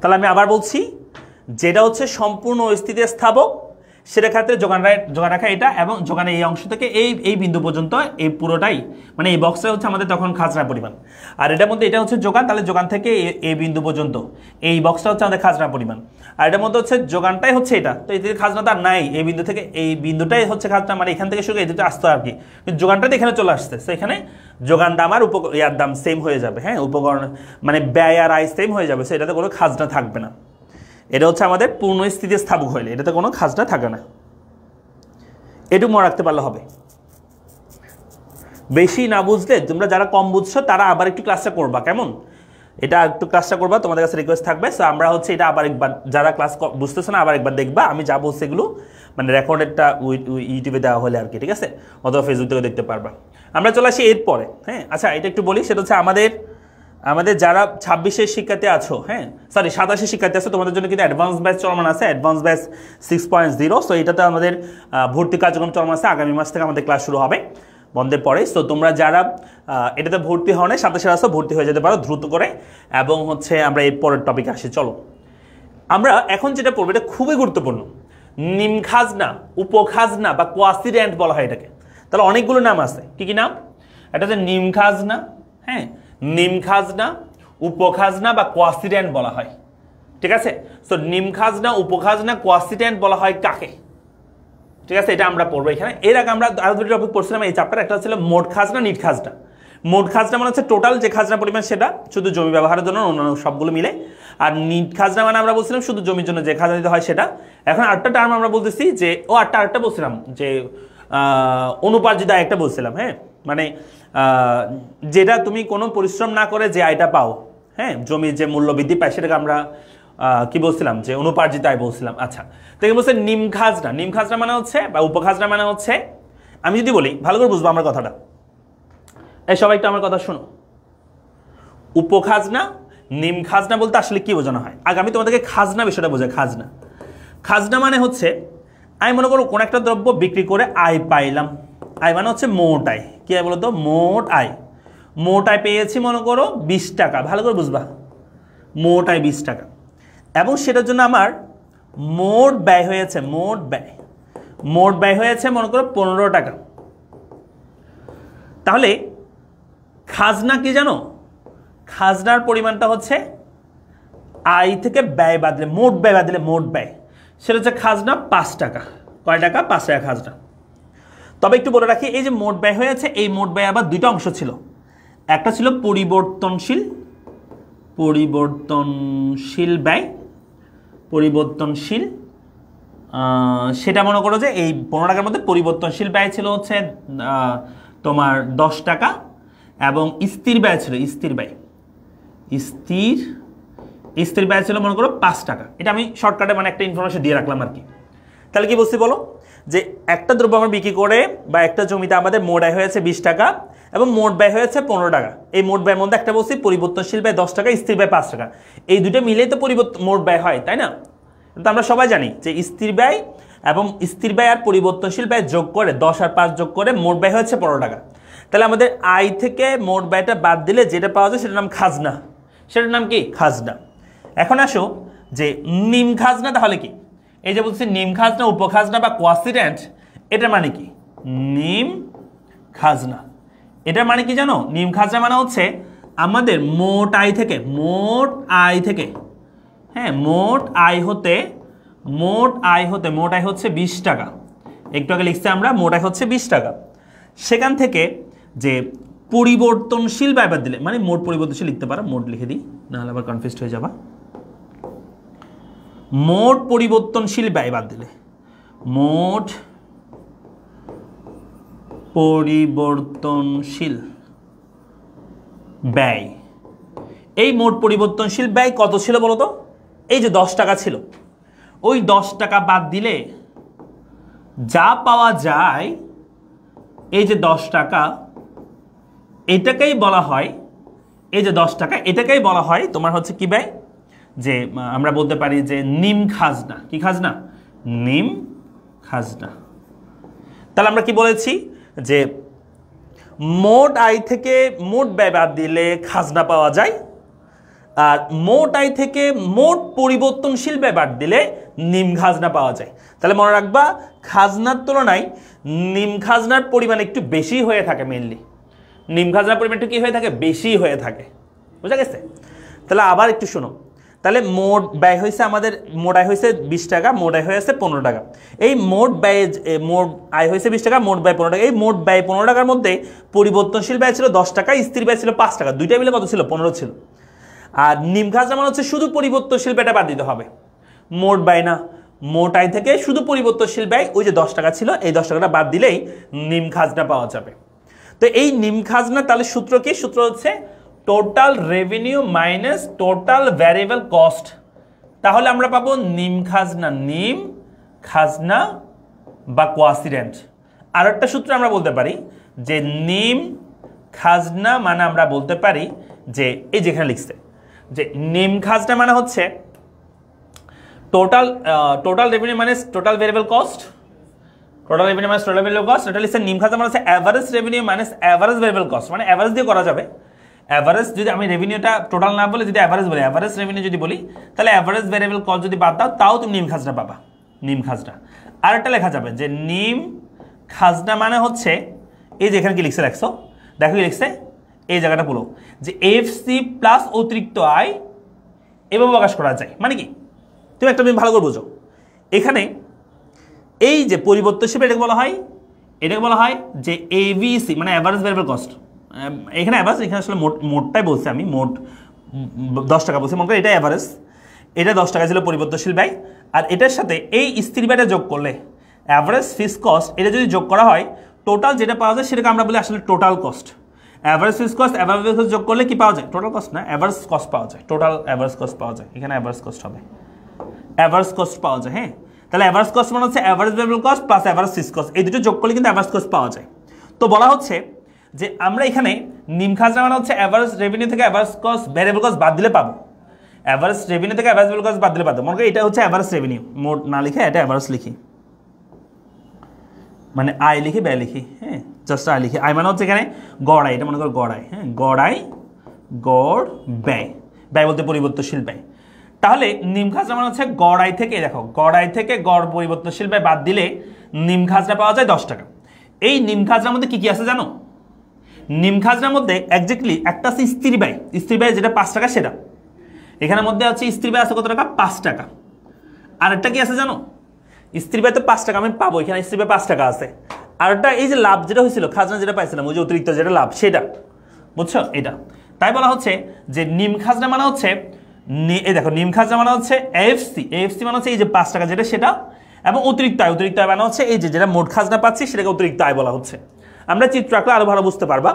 তাহলে আমি আবার বলছি, যেটা হচ্ছে সম্পূর্ণ স্থিতিস্থাপক সেটা ক্ষেত্রে যোগান রাখা এটা, এবং যোগানের এই অংশ থেকে এই বিন্দু পর্যন্ত এই পুরোটাই মানে এই বক্সটা হচ্ছে আমাদের তখন খাজনার পরিমাণ। আর এটার মধ্যে এটা হচ্ছে যোগান, তাহলে যোগান থেকে এই বিন্দু পর্যন্ত এই বক্সটা হচ্ছে আমাদের খাজনার পরিমাণ। আর এটার মধ্যে হচ্ছে যোগানটাই হচ্ছে এটা, তো এই খাজনা তো আর নাই, এই বিন্দু থেকে এই বিন্দুটাই হচ্ছে খাজনা, মানে এখান থেকে শুরু এই দুটো আসতো আর কি, কিন্তু যোগানটা এখানে চলে আসছে। তো এখানে যোগান দাম আর ইয়ার দাম সেম হয়ে যাবে, হ্যাঁ, উপকরণ মানে ব্যয় আর আয় সেম হয়ে যাবে, সো এটাতে কোনো খাজনা থাকবে না। এটা হচ্ছে আমাদের পূর্ণ স্থিতিস্থাপক হইলে এটাতে কোনো খাজনা থাকে না, এটুকু মনে রাখতে পারলে হবে। বেশি না বুঝলে, তোমরা যারা কম বুঝছো তারা আবার একটু ক্লাসটা করবা, কেমন, এটা একটু ক্লাসটা করবা, তোমাদের কাছে রিকোয়েস্ট থাকবে। সো আমরা হচ্ছে এটা আবার একবার, যারা ক্লাস বুঝতেছো না আবার একবার দেখবা, আমি যা বলছি এগুলো মানে রেকর্ডেডটা ইউটিউবে দেওয়া হলে আর কি, ঠিক আছে, অথবা ফেসবুক থেকে দেখতে পারবা। আমরা চলে আসি এরপরে, হ্যাঁ, আচ্ছা এটা একটু বলি, সেটা হচ্ছে আমাদের যারা 26-এর শিক্ষার্থী আছো, হ্যাঁ সরি 27-এর শিক্ষার্থী আছো, তোমাদের জন্য কিন্তু অ্যাডভান্স ব্যাচ চলমান আছে, অ্যাডভান্স ব্যাচ 6.0। সো এটাতে আমাদের ভর্তি কার্যক্রম চলমান আছে, আগামী মাস থেকে আমাদের ক্লাস শুরু হবে বন্ধের পরে। সো তোমরা যারা এটাতে ভর্তি হও না, 27-এর আসো, ভর্তি হয়ে যেতে পারো দ্রুত করে। এবং হচ্ছে আমরা এর পরের টপিকে আসি, চলো আমরা এখন যেটা পড়বো এটা খুবই গুরুত্বপূর্ণ। নিম খাজনা, উপখাজনা বা কোয়াসি রেন্ট বলা হয় এটাকে। তাহলে অনেকগুলো নাম আছে, কি কি নাম? এটা হচ্ছে নিম খাজনা, হ্যাঁ, নিম খাজনা, উপখাজনা বা কোয়াসি রেন্ট বলা হয়, ঠিক আছে। সো নিম খাজনা, উপখাজনা, কোয়াসি রেন্ট বলা হয় কাকে, ঠিক আছে, এটা আমরা পড়বো এখানে। এর আগে আমরা আরো দুটো টপিক পড়ছিলাম এই চ্যাপ্টার, একটা ছিল মোট খাজনা, নিট খাজনা। মোট খাজনা মানে হচ্ছে টোটাল যে খাজনা পরিমাণ সেটা, শুধু জমি ব্যবহারের জন্য, অন্যান্য সবগুলো মিলে। আর নিট খাজনা মানে আমরা বলছিলাম শুধু জমির জন্য যে খাজনা দিতে হয় সেটা। এখন আরেকটা টার্ম আমরা বলতেছি যে আরেকটা বলছিলাম যে অনুপার্জিত আয় একটা বলছিলাম, হ্যাঁ, মানে যেটা তুমি কোনো পরিশ্রম না করে যে আয়টা পাও, হ্যাঁ, জমির যে মূল্য বৃদ্ধি পায় সেটাকে আমরা কি বলছিলাম, যে অনুপার্জিত আয় বলছিলাম। আচ্ছা, তো বলছে নিম খাজনা। নিম খাজনা মানে হচ্ছে বা উপখাজনা মানে হচ্ছে, আমি যদি বলি ভালো করে বুঝবো আমার কথাটা, এই সবাই একটু আমার কথা শোনো। উপখাজনা, নিম খাজনা বলতে আসলে কি বোঝানো হয়? আগে আমি তোমাদেরকে খাজনা বিষয়টা বোঝাই। খাজনা, খাজনা মানে হচ্ছে আমি মনে করো কোন একটা দ্রব্য বিক্রি করে আয় পাইলাম, আয় মানে হচ্ছে মোট আয়। কি আয় বলতো? মোট আয়। মোট আয় পেয়েছি মনে করো 20 টাকা, ভালো করে বুঝবা, মোট আয় 20 টাকা, এবং সেটার জন্য আমার মোট ব্যয় হয়েছে, মোট ব্যয় হয়েছে মনে করো 15 টাকা। তাহলে খাজনা কি জানো? খাজনার পরিমাণটা হচ্ছে আয় থেকে ব্যয় বাদ দিলে, মোট ব্যয় বাদ দিলে মোট ব্যয়, সেটা হচ্ছে খাজনা 5 টাকা। কয় টাকা? 5 টাকা খাজনা। তবে একটু বলে রাখি, এই যে মোট ব্যয় হয়েছে, এই মোট ব্যয় আবার দুইটা অংশ ছিল। একটা ছিল পরিবর্তনশীল ব্যয়, পরিবর্তনশীল, সেটা মনে করো যে এই 15 টাকার মধ্যে পরিবর্তনশীল ব্যয় ছিল হচ্ছে তোমার 10 টাকা, এবং স্থির ব্যয় ছিল, স্থির ব্যয় ছিল মনে করো 5 টাকা। এটা আমি শর্টকাটে মানে একটা ইনফরমেশন দিয়ে রাখলাম আর কি। তাহলে কি বলছি বলো, যে একটা দ্রব্য আমরা বিক্রি করে বা একটা জমিতে আমাদের মোট আয় হয়েছে 20 টাকা এবং মোট ব্যয় হয়েছে 15 টাকা। এই মোট ব্যয়ের মধ্যে একটা বলছি পরিবর্তনশীল ব্যয় 10 টাকা, স্থির ব্যয় 5 টাকা। এই দুটো মিলেই তো মোট ব্যয় হয়, তাই না? তো আমরা সবাই জানি যে স্থির ব্যয় আর পরিবর্তনশীল ব্যয় যোগ করে 10 আর 5 যোগ করে মোট ব্যয় হচ্ছে 15 টাকা। তাহলে আমাদের আয় থেকে মোট ব্যয়টা বাদ দিলে যেটা পাওয়া যায় সেটার নাম খাজনা। সেটার নাম কি? খাজনা। এখন আসো যে নিম খাজনা তাহলে কি? এই যে বলছি নিম খাজনা, উপখাজনা বা কোয়াসি রেন্ট, এটার মানে কি? নিম খাজনা এটার মানে কি জানো? নিম খাজনা মানে হচ্ছে আমাদের মোট আয় থেকে, হ্যাঁ, মোট আয় হচ্ছে 20 টাকা। একটু আগে লিখছি আমরা, মোট আয় হচ্ছে 20 টাকা। সেখান থেকে যে পরিবর্তনশীল ব্যয় বাদ দিলে, মানে মোট পরিবর্তনশীল লিখতে পারো, মোট লিখে দিই, নাহলে আবার কনফিউজড হয়ে যাবা। মোট পরিবর্তনশীল ব্যয় বাদ দিলে, মোট পরিবর্তনশীল ব্যয়, এই মোট পরিবর্তনশীল ব্যয় কত ছিল বলো তো? এই যে 10 টাকা ছিল, ওই 10 টাকা বাদ দিলে যা পাওয়া যায়, এই যে 10 টাকা, এটাকেই বলা হয়, এই যে 10 টাকা এটাকেই বলা হয় তোমার হচ্ছে কি ব্যয়? যে আমরা বলতে পারি যে নিম খাজনা। কি খাজনা? নিম খাজনা। তাহলে আমরা কি বলেছি যে মোট আয় থেকে মোট ব্যয় বাদ দিলে খাজনা পাওয়া যায়, আর মোট আয় থেকে মোট পরিবর্তনশীল ব্যয় বাদ দিলে নিম খাজনা পাওয়া যায়। তাহলে মনে রাখবা খাজনার তুলনায় নিম খাজনার পরিমাণ একটু বেশি হয়ে থাকে, মেইনলি নিম খাজনার পরিমাণ একটু কি হয়ে থাকে, বেশি হয়ে থাকে, বুঝা গেছে? তাহলে আবার একটু শোনো, তাহলে মোট ব্যয় হয়েছে আমাদের, মোট আয় হয়েছে 20 টাকা, মোট আয় হয়েছে 15 টাকা। এই মোট ব্যয়, মোট আয় হয়েছে 20 টাকা, মোট ব্যয় 15 টাকা। এই মোট ব্যয় 15 টাকার মধ্যে পরিবর্তনশীল ব্যয় ছিল 10 টাকা, স্থির ব্যয় ছিল 5 টাকা, দুইটা মিলে কত ছিল? 15 ছিল। আর নিম খাজনা মানে হচ্ছে শুধু পরিবর্তনশীল ব্যয়টা বাদ দিতে হবে, মোট ব্যয় না। মোট আয় থেকে শুধু পরিবর্তনশীল ব্যয়, ওই যে 10 টাকা ছিল, এই 10 টাকাটা বাদ দিলেই নিম খাজনা পাওয়া যাবে। তো এই নিম খাজনা তাহলে সূত্র কি? সূত্র হচ্ছে total revenue minus total variable cost. তাহলে আমরা পাবো নিম খাজনা বা কোয়াসি রেন্ট। আর একটা সূত্র আমরা বলতে পারি যে নিম খাজনা মানে আমরা বলতে পারি যে এই যেখানে লিখছে যে নিম খাজনা মানে হচ্ছে total revenue minus total variable cost, total revenue minus total variable cost. এটা লিখছে নিম খাজনা মানে হচ্ছে average revenue minus average variable cost, মানে অ্যাভারেজ দিয়ে করা যাবে। অ্যাভারেজ যদি আমি রেভিনিউটা টোটাল না বলে যদি অ্যাভারেজ বলি, অ্যাভারেজ রেভিনিউ যদি বলি, তাহলে অ্যাভারেজ ভ্যারিয়েবল কস্ট যদি বাদ দাও তাও তুমি নিম খাজনা পাবা, নিম খাজনা। আর একটা লেখা যাবে যে নিম খাজনা মানে হচ্ছে এই যে এখানে কি লিখছে দেখছো, দেখো কি লিখছে এই জায়গাটা বলো যে এফসি প্লাস অতিরিক্ত আয় এভাবে প্রকাশ করা যায়। মানে কি, তুমি একটা ভালো করে বোঝো, এখানে এই যে পরিবর্তনশীল এটাকে বলা হয় যে এভিসি মানে অ্যাভারেজ ভ্যারিয়েবল কস্ট। এখানে অ্যাভারেজ, এখানে আসলে মোটটাই বলছি আমি, মোট 10 টাকা বলছি, মনে করি এটা অ্যাভারেজ, এটা 10 টাকা ছিল পরিবর্তনশীল ব্যয়। আর এটার সাথে এই স্থির ব্যয়টা যোগ করলে অ্যাভারেজ ফিক্স কস্ট, এটা যদি যোগ করা হয় টোটাল যেটা পাওয়া যায় সেটাকে আমরা বলি আসলে total cost. Average fix cost average cost যোগ করলে কি পাওয়া যায়? টোটাল কস্ট না, অ্যাভারেজ কস্ট পাওয়া যায়, টোটাল অ্যাভারেজ কস্ট পাওয়া যায়। এখানে অ্যাভারেজ কস্ট হবে, অ্যাভারেজ কস্ট পাওয়া যায়। হ্যাঁ, তাহলে অ্যাভারেজ কস্ট মানে হচ্ছে average variable cost plus average fix cost, এই দুটো যোগ করলে কিন্তু অ্যাভারেজ কস্ট পাওয়া যায়। তো বলা হচ্ছে যে আমরা এখানে নিম খাজনা মানে হচ্ছে অ্যাভারেজ রেভিনিউ থেকে অ্যাভারেজ কস্ট ভ্যারিয়েবল কস্ট বাদ দিলে পাবো, অ্যাভারেজ রেভিনিউ থেকে অ্যাভারেজ ভ্যারিয়েবল কস্ট বাদ দিলে পাবো। মনে করি এটা হচ্ছে অ্যাভারেজ রেভিনিউ, মোট না লিখে এটা অ্যাভারেজ লিখি, মানে আয় লিখি ব্যয় লিখি। হ্যাঁ, জাস্ট আয় লিখি। আয় মানে হচ্ছে এখানে গড় আয়, এটা মনে করো গড় আয়। হ্যাঁ, গড় আয়, গড় ব্যয়, ব্যয় বলতে পরিবর্তনশীল ব্যয়। তাহলে নিম খাজনা মানে হচ্ছে গড় আয় থেকে, দেখো গড় আয় থেকে গড় পরিবর্তনশীল ব্যয় বাদ দিলে নিম খাজনা পাওয়া যায় 10 টাকা। এই নিম খাজনার মধ্যে কি কি আছে জানো? নিম খাজনার মধ্যে একজাক্টলি একটা আছে স্থির ব্যয়, স্থির ব্যয় যেটা 5 টাকা সেটা এখানের মধ্যে আছে। স্থির ব্যয় আছে কত টাকা? 5 টাকা। আর একটা কি আছে জানো? স্থির ব্যয় তো 5 টাকা আমি পাবো, এখানে স্থির ব্যয় 5 টাকা আছে। আর একটা এই যে লাভ যেটা হয়েছিল, খাজনা যেটা পাইছিলাম, ওই যে অতিরিক্ত যেটা লাভ সেটা, বুঝছো? এটা তাই বলা হচ্ছে যে নিম খাজনা মানে হচ্ছে, এই দেখো নিম খাজনা মানে হচ্ছে এএফসি, এএফসি মানে হচ্ছে এই যে 5 টাকা যেটা সেটা, এবং অতিরিক্ত আয়, অতিরিক্ত আয় মানে হচ্ছে এই যে যেটা মোট খাজনা পাচ্ছি সেটাকে অতিরিক্ত আয় বলা হচ্ছে। আমরা চিত্র আঁকলে আরো ভালো বুঝতে পারবা,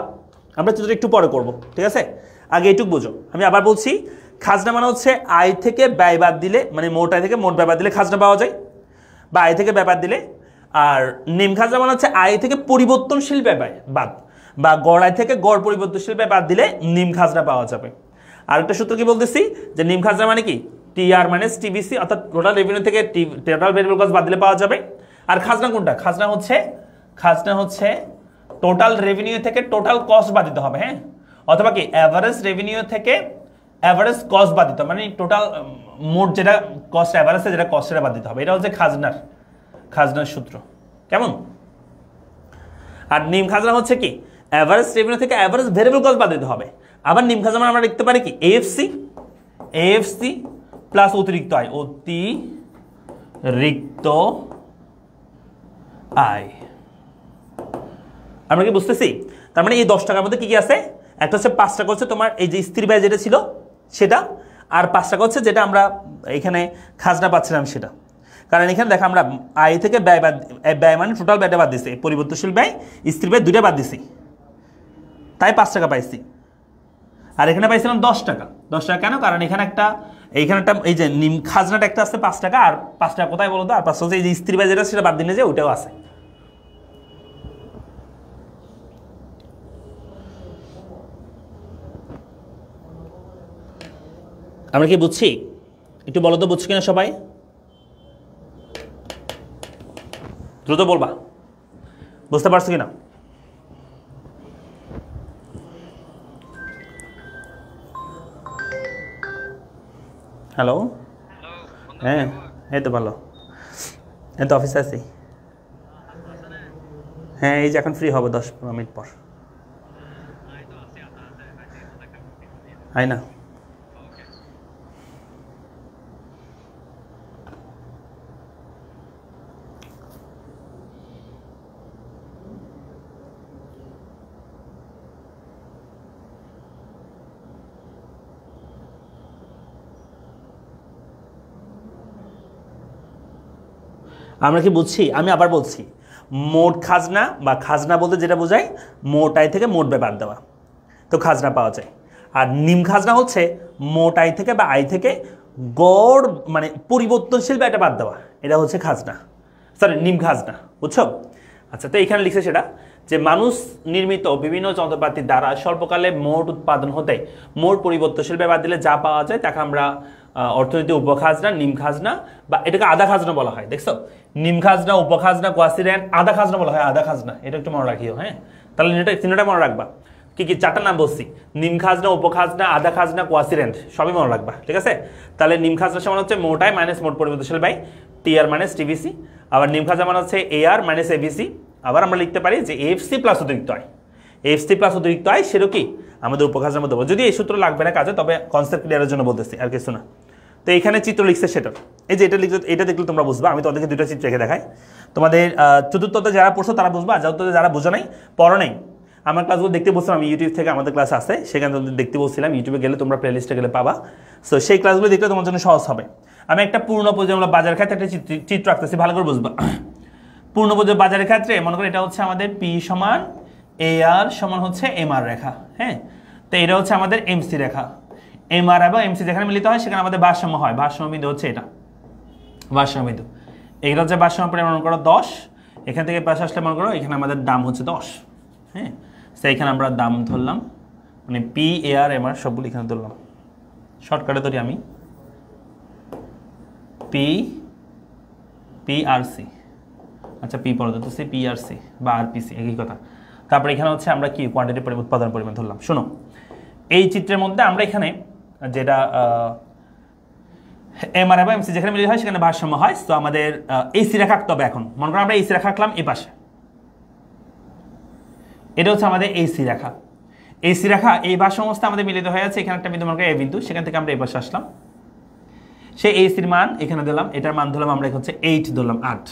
আমরা চিত্র একটু পরে করব, ঠিক আছে? আগে এইটুকু বোঝো। আমি আবার বলছি, খাজনা মানে হচ্ছে আয় থেকে ব্যয় বাদ দিলে, মানে মোট আয় থেকে মোট ব্যয় বাদ দিলে খাজনা পাওয়া যায়, বা আয় থেকে ব্যয় বাদ দিলে। আর নিম খাজনা মানে হচ্ছে আয় থেকে পরিবর্তনশীল ব্যয় বাদ, বা গড় আয় থেকে গড় পরিবর্তনশীল ব্যয় বাদ দিলে নিম খাজনা পাওয়া যাবে। আর একটা সূত্র কি বলতেছি যে নিম খাজনা মানে কি? টিআর মাইনাস টিবিসি, অর্থাৎ টোটাল রেভিনিউ থেকে টোটাল ভ্যারিয়েবল কস্ট বাদ দিলে পাওয়া যাবে। আর খাজনা কোনটা? খাজনা হচ্ছে টোটাল রেভিনিউ থেকে টোটাল কস্ট বাদ দিতে হবে। হ্যাঁ, অথবা কি অ্যাভারেজ রেভিনিউ থেকে অ্যাভারেজ কস্ট বাদ দিতে হবে, মানে টোটাল মোট যেটা কস্ট অ্যাভারেজ যেটা কস্ট সেটা বাদ দিতে হবে। এটা হচ্ছে খাজনার সূত্র, কেমন? আর নিম খাজনা হচ্ছে কি? অ্যাভারেজ রেভিনিউ থেকে অ্যাভারেজ ভ্যারিয়েবল কস্ট বাদ দিতে হবে। আবার নিম খাজনা আমরা লিখতে পারি কি? এএফসি প্লাস অতিরিক্ত আয়, অতিরিক্ত আয়। আমরা কি বুঝতেছি? তার মানে এই 10 টাকার মধ্যে কি কি আছে? একটা হচ্ছে 5 টাকা হচ্ছে তোমার এই যে স্থির ব্যয় যেটা ছিল সেটা, আর 5 টাকা হচ্ছে যেটা আমরা এখানে খাজনা পাচ্ছিলাম সেটা। কারণ এখানে দেখো আমরা আয় থেকে ব্যয় মানে টোটাল ব্যয়টা বাদ দিছি, পরিবর্তনশীল ব্যয় স্থির ব্যয় দুইটা বাদ দিছি, তাই 5 টাকা পাইছি। আর এখানে পাইছিলাম 10 টাকা। 10 টাকা কেন? কারণ এইখানে একটা এই যে নিম খাজনাটা একটা আছে 5 টাকা, আর 5 টাকা কোথায় বলো তো? আর 5 টাকা এই যে স্থির ব্যয় যেটা সেটা বাদ দিলে যে ওইটাও আছে। আমরা কি বুঝছি? একটু বলো তো বুঝছি কিনা সবাই? দ্রুত বলবা, বুঝতে পারছো কিনা? হ্যালো, হ্যাঁ এই তো ভালো, এই তো অফিসে আছি। হ্যাঁ এই যে এখন ফ্রি হবে 10-15 মিনিট পর। আয় না। আমরা কি বুঝছি? আমি আবার বলছি, মোট খাজনা বা খাজনা বলতে যেটা বোঝায় মোট আয় থেকে মোট ব্যয় বাদ দেওয়া, তো খাজনা পাওয়া যায়। আর নিম খাজনা হচ্ছে মোট আয় থেকে বা আয় থেকে গড় মানে পরিবর্তনশীল ব্যয়টা বাদ দেওয়া, এটা হচ্ছে খাজনা, সরি নিম খাজনা, বুঝছো? আচ্ছা, তো এখানে লিখছে সেটা যে মানুষ নির্মিত বিভিন্ন যন্ত্রপাতির দ্বারা স্বল্পকালে মোট উৎপাদন হতে মোট পরিবর্তনশীল ব্যয় বাদ দিলে যা পাওয়া যায় তাকে আমরা অর্থনীতি উপখাজনা, নিম খাজনা বা এটাকে আধা খাজনা বলা হয়। দেখছো, নিম খাজনা, উপখাজনা, কোয়াসিরেন্ট, আধা খাজনা বলা হয়, আধা খাজনা, এটা একটু মনে রাখিও। হ্যাঁ, তাহলে তিনটা মনে রাখবা। কি কি চারটা নাম বলছি, নিম খাজনা, উপখাজনা, আধা খাজনা, কোয়াসিরেন্ট, সবই মনে রাখবা, ঠিক আছে? তাহলে নিম খাজনা সমান হচ্ছে মোট আয় মাইনাস মোট পরিবর্তনশীল ব্যয়, টিআর মাইনাস টিভিসি। আবার নিম খাজনা মানে হচ্ছে এআর মাইনাস এবিসি। আবার আমরা লিখতে পারি যে এফসি প্লাস অতিরিক্ত আয়, এফসি প্লাস অতিরিক্ত আয় সেটা কি আমাদের উপখাজনার মধ্যে, যদি এই সূত্র লাগবে না কাজে, তবে কনসেপ্ট ক্লিয়ারের জন্য বলতেছি, আর কিছু না। তো এখানে চিত্র লিখছে সেটা, এই যে এটা লিখছে, এটা দেখলে তোমরা বুঝবা। আমি তোমাদেরকে দুটো চিত্র রেখে দেখাই, তোমাদের চতুর্থতে যারা পড়ছো তারা বুঝবা, চতুর্থতে যারা বোঝো নাই, পড়ো নাই, আমার ক্লাসগুলো দেখতে বলছিলাম, আমি ইউটিউব থেকে আমাদের ক্লাস আছে, সেখানে তোমাদের দেখতে বলছিলাম, ইউটিউবে গেলে তোমরা প্লেলিস্টে গেলে পাবা। সো সেই ক্লাসগুলো দেখলে তোমার জন্য সহজ হবে। আমি একটা পূর্ণ পর্যায়ে বাজার ক্ষেত্রে একটা চিত্র আঁকতেছি, ভালো করে বুঝবা। পূর্ণ পর্যায়ে বাজারের ক্ষেত্রে মনে করো এটা হচ্ছে আমাদের পি সমান এ আর সমান হচ্ছে এম আর রেখা। হ্যাঁ, তো এটা হচ্ছে আমাদের এমসি রেখা। এম আর এবং এমসি যেখানে মিলিত হয় সেখানে আমাদের ভারসাম্য হয়, ভারসাম্য বিন্দু হচ্ছে এটা, ভারসাম্য বিন্দু। এটা হচ্ছে ভারসাম্য পরিমাণ মনে করো 10, এখান থেকে পাশে আসলে মনে করো এখানে আমাদের দাম হচ্ছে 10। হ্যাঁ, তো এখানে আমরা দাম ধরলাম, মানে P A R M R সবগুলো এখানে ধরলাম, শর্টকাটে ধরি আমি পি পি আর সি। আচ্ছা, পি পর্যন্ত সি, পি আর সি বা আরপিসি একই কথা। তারপরে এখানে হচ্ছে আমরা কি কোয়ান্টিটি উৎপাদন পরিমাণ ধরলাম। শোনো, এই চিত্রের মধ্যে আমরা এখানে যেটা এম আর এবং এমসি যেখানে মিলিত হয় সেখানে ভারসাম্য হয়। তো আমাদের এসি রেখা আঁকতে হবে। এখন মনে করো আমরা এসি রেখা আঁকলাম এই পাশে, এটা হচ্ছে আমাদের এসি রেখা। এসি রেখা এই ভারসাম্য অবস্থা আমাদের মিলিত হয়ে আছে, এখানে একটা বিন্দু মনে করো এ বিন্দু, সেখান থেকে আমরা এই পাশে আসলাম, সেই এসির মান এখানে দিলাম, এটার মান ধরলাম আমরা হচ্ছে 8 ধরলাম, 8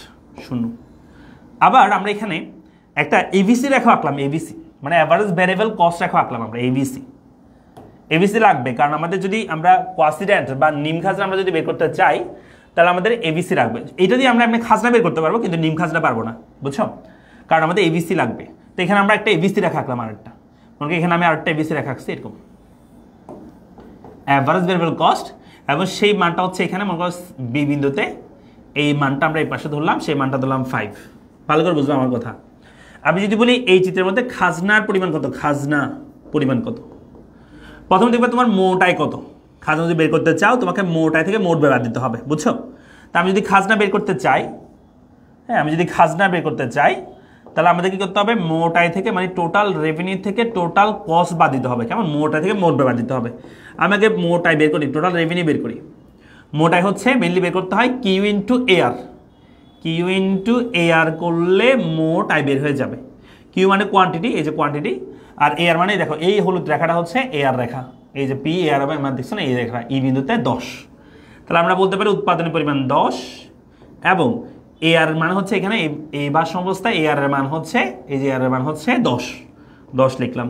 শূন্য। আবার আমরা এখানে একটা এবিসি রেখা আঁকলাম, এবিসি মানে অ্যাভারেজ ভ্যারিয়েবল কস্ট রেখা আঁকলাম আমরা, এবিসি। এবিসি লাগবে কারণ আমাদের যদি আমরা কোয়াসিডেন্ট বা নিম খাজনা আমরা যদি বের করতে চাই তাহলে আমাদের এবিসি লাগবে। এটা দিয়ে আমরা খাজনা বের করতে পারবো, কিন্তু নিম খাজনা পারবো না, বুঝছো? কারণ আমাদের এবিসি লাগবে। তো এখানে আমরা একটা এবিসি রেখা আঁকলাম, আরেকটা মনে করি এখানে আমি আরেকটা এবিসি রেখা আঁকছি এরকম, অ্যাভারেজ ভ্যারিয়েবল কস্ট, এবং সেই মানটা হচ্ছে এখানে মনে করো বি বিন্দুতে, এই মানটা আমরা এই পাশে ধরলাম, সেই মানটা ধরলাম 5। ভালো করে বুঝবো আমার কথা। আমি যদি বলি এই চিত্রের মধ্যে খাজনার পরিমাণ কত, খাজনা পরিমাণ কত, প্রথমে দেখবে তোমার মোট আয় কত। খাজনা যদি বের করতে চাও তোমাকে মোট আয় থেকে মোট ব্যয় বাদ দিতে হবে, বুঝছো? তা আমি যদি খাজনা বের করতে চাই, হ্যাঁ আমি যদি খাজনা বের করতে চাই তাহলে আমাদের কি করতে হবে, মোট আয় থেকে মানে টোটাল রেভিনিউ থেকে টোটাল কস্ট বাদ দিতে হবে। কেমন? মোট আয় থেকে মোট ব্যয় বাদ দিতে হবে। আমি আগে মোট আয় বের করি, টোটাল রেভিনিউ বের করি। মোট আয় হচ্ছে মেনলি বের করতে হয় কিউ ইন্টু এ আর, কিউ ইন্টু এ আর করলে মোট আয় বের হয়ে যাবে। কিউ মানে কোয়ান্টিটি, এই যে কোয়ান্টিটি, আর এ আর মানে দেখো এই হলুদ রেখাটা হচ্ছে এ আর রেখা, এই যে পি এ আর আমরা দেখছো না এই রেখা, এই বিন্দুতে 10। তাহলে আমরা বলতে পারি উৎপাদনের পরিমাণ 10 এবং এ আর মান হচ্ছে এখানে এই ভারসাম্য অবস্থায় এ আর এর মান হচ্ছে, এই যে আর এর মান হচ্ছে 10 লিখলাম।